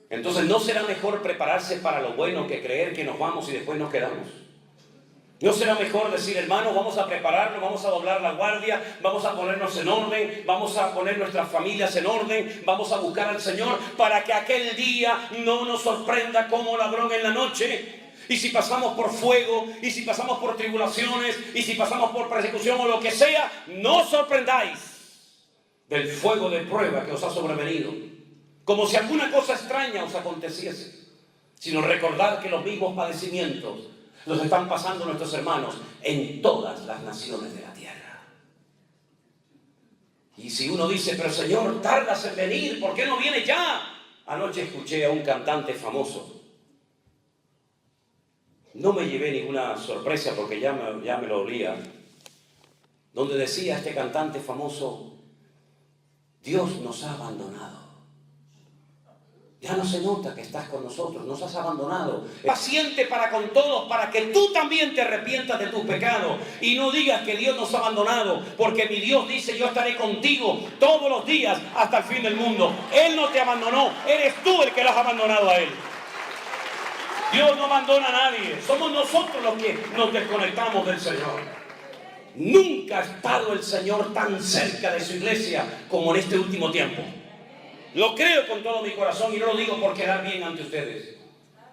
A: Entonces, ¿no será mejor prepararse para lo bueno que creer que nos vamos y después nos quedamos? ¿No será mejor decir, hermanos, vamos a prepararnos, vamos a doblar la guardia, vamos a ponernos en orden, vamos a poner nuestras familias en orden, vamos a buscar al Señor para que aquel día no nos sorprenda como ladrón en la noche? Y si pasamos por fuego, y si pasamos por tribulaciones, y si pasamos por persecución o lo que sea, no os sorprendáis del fuego de prueba que os ha sobrevenido, como si alguna cosa extraña os aconteciese, sino recordad que los mismos padecimientos los están pasando nuestros hermanos en todas las naciones de la tierra. Y si uno dice, pero Señor, tardas en venir, ¿por qué no viene ya? Anoche escuché a un cantante famoso. No me llevé ninguna sorpresa porque ya me lo olía. Donde decía este cantante famoso, Dios nos ha abandonado. Ya no se nota que estás con nosotros, nos has abandonado. Paciente para con todos, para que tú también te arrepientas de tus pecados y no digas que Dios nos ha abandonado, porque mi Dios dice, yo estaré contigo todos los días hasta el fin del mundo. Él no te abandonó, eres tú el que lo has abandonado a Él. Dios no abandona a nadie, somos nosotros los que nos desconectamos del Señor. Nunca ha estado el Señor tan cerca de su iglesia como en este último tiempo. Lo creo con todo mi corazón y no lo digo por quedar bien ante ustedes.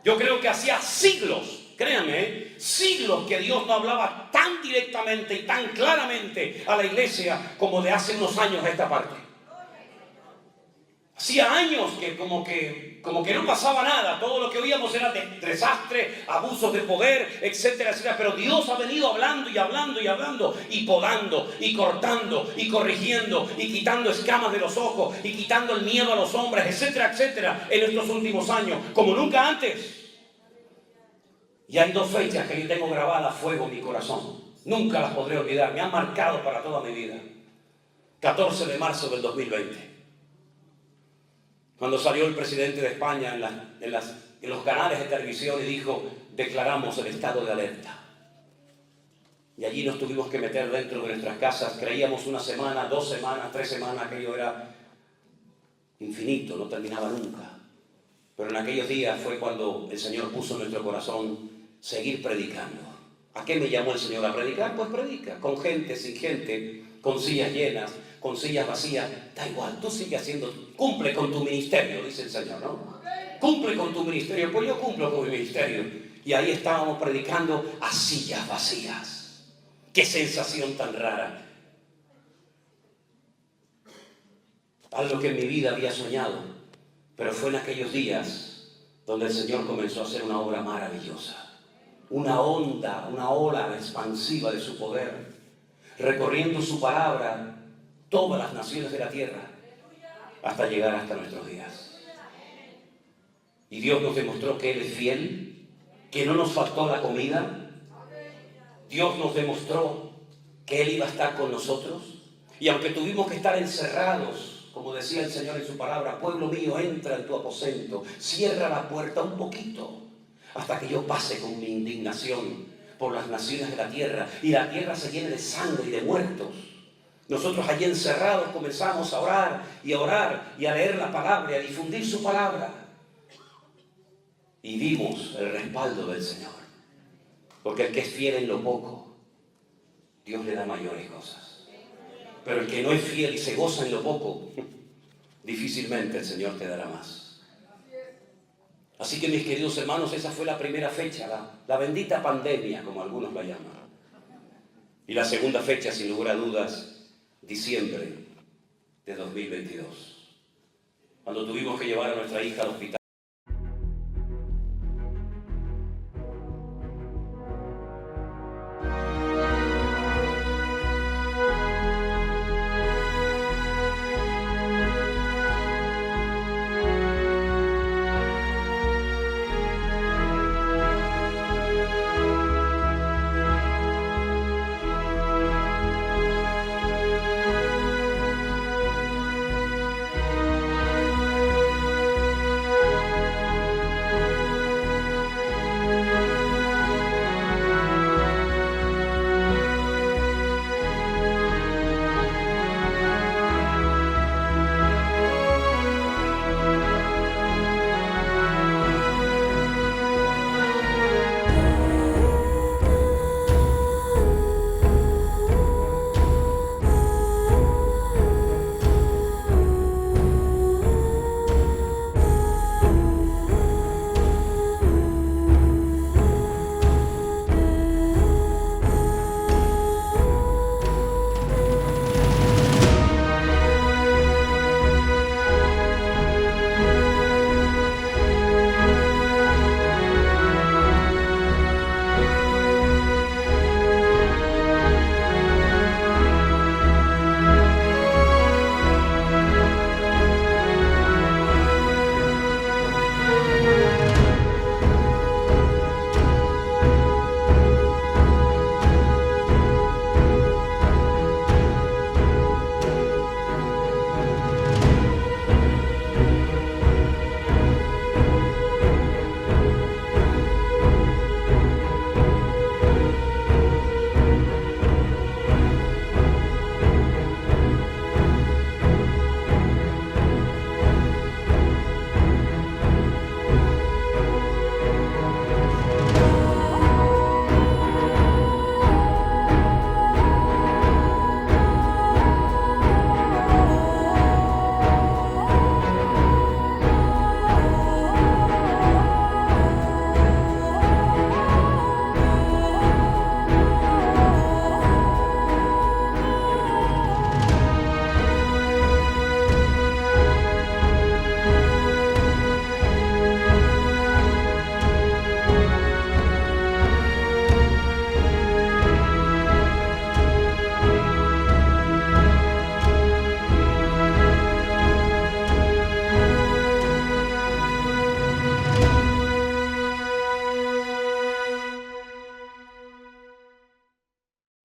A: Yo creo que hacía siglos, créanme, siglos que Dios no hablaba tan directamente y tan claramente a la iglesia como de hace unos años a esta parte. Hacía años que como que no pasaba nada. Todo lo que oíamos era desastre, abusos de poder, etcétera, etcétera. Pero Dios ha venido hablando y hablando y hablando, y podando, y cortando, y corrigiendo, y quitando escamas de los ojos, y quitando el miedo a los hombres, etcétera, etcétera, en estos últimos años, como nunca antes. Y hay dos fechas que yo tengo grabadas a fuego en mi corazón. Nunca las podré olvidar. Me han marcado para toda mi vida. 14 de marzo del 2020. Cuando salió el presidente de España en los canales de televisión y dijo: declaramos el estado de alerta. Y allí nos tuvimos que meter dentro de nuestras casas. Creíamos una semana, 2 semanas, 3 semanas, aquello era infinito, no terminaba nunca. Pero en aquellos días fue cuando el Señor puso en nuestro corazón seguir predicando. ¿A qué me llamó el Señor a predicar? Pues predica, con gente, sin gente, con sillas llenas, con sillas vacías, da igual, tú sigue haciendo, cumple con tu ministerio, dice el Señor, ¿no? Cumple con tu ministerio. Pues yo cumplo con mi ministerio. Y ahí estábamos predicando a sillas vacías. Qué sensación tan rara. Algo que en mi vida había soñado, pero fue en aquellos días donde el Señor comenzó a hacer una obra maravillosa. Una onda, una ola expansiva de su poder, recorriendo su palabra todas las naciones de la tierra, hasta llegar hasta nuestros días. Y Dios nos demostró que Él es fiel, que no nos faltó la comida. Dios nos demostró que Él iba a estar con nosotros. Y aunque tuvimos que estar encerrados, como decía el Señor en su palabra: pueblo mío, entra en tu aposento, cierra la puerta un poquito, hasta que yo pase con mi indignación por las naciones de la tierra, y la tierra se llene de sangre y de muertos. Nosotros allí encerrados comenzamos a orar y a leer la palabra y a difundir su palabra. Y vimos el respaldo del Señor. Porque el que es fiel en lo poco, Dios le da mayores cosas. Pero el que no es fiel y se goza en lo poco, difícilmente el Señor te dará más. Así que, mis queridos hermanos, esa fue la primera fecha, la bendita pandemia, como algunos la llaman. Y la segunda fecha, sin lugar a dudas, diciembre de 2022, cuando tuvimos que llevar a nuestra hija al hospital.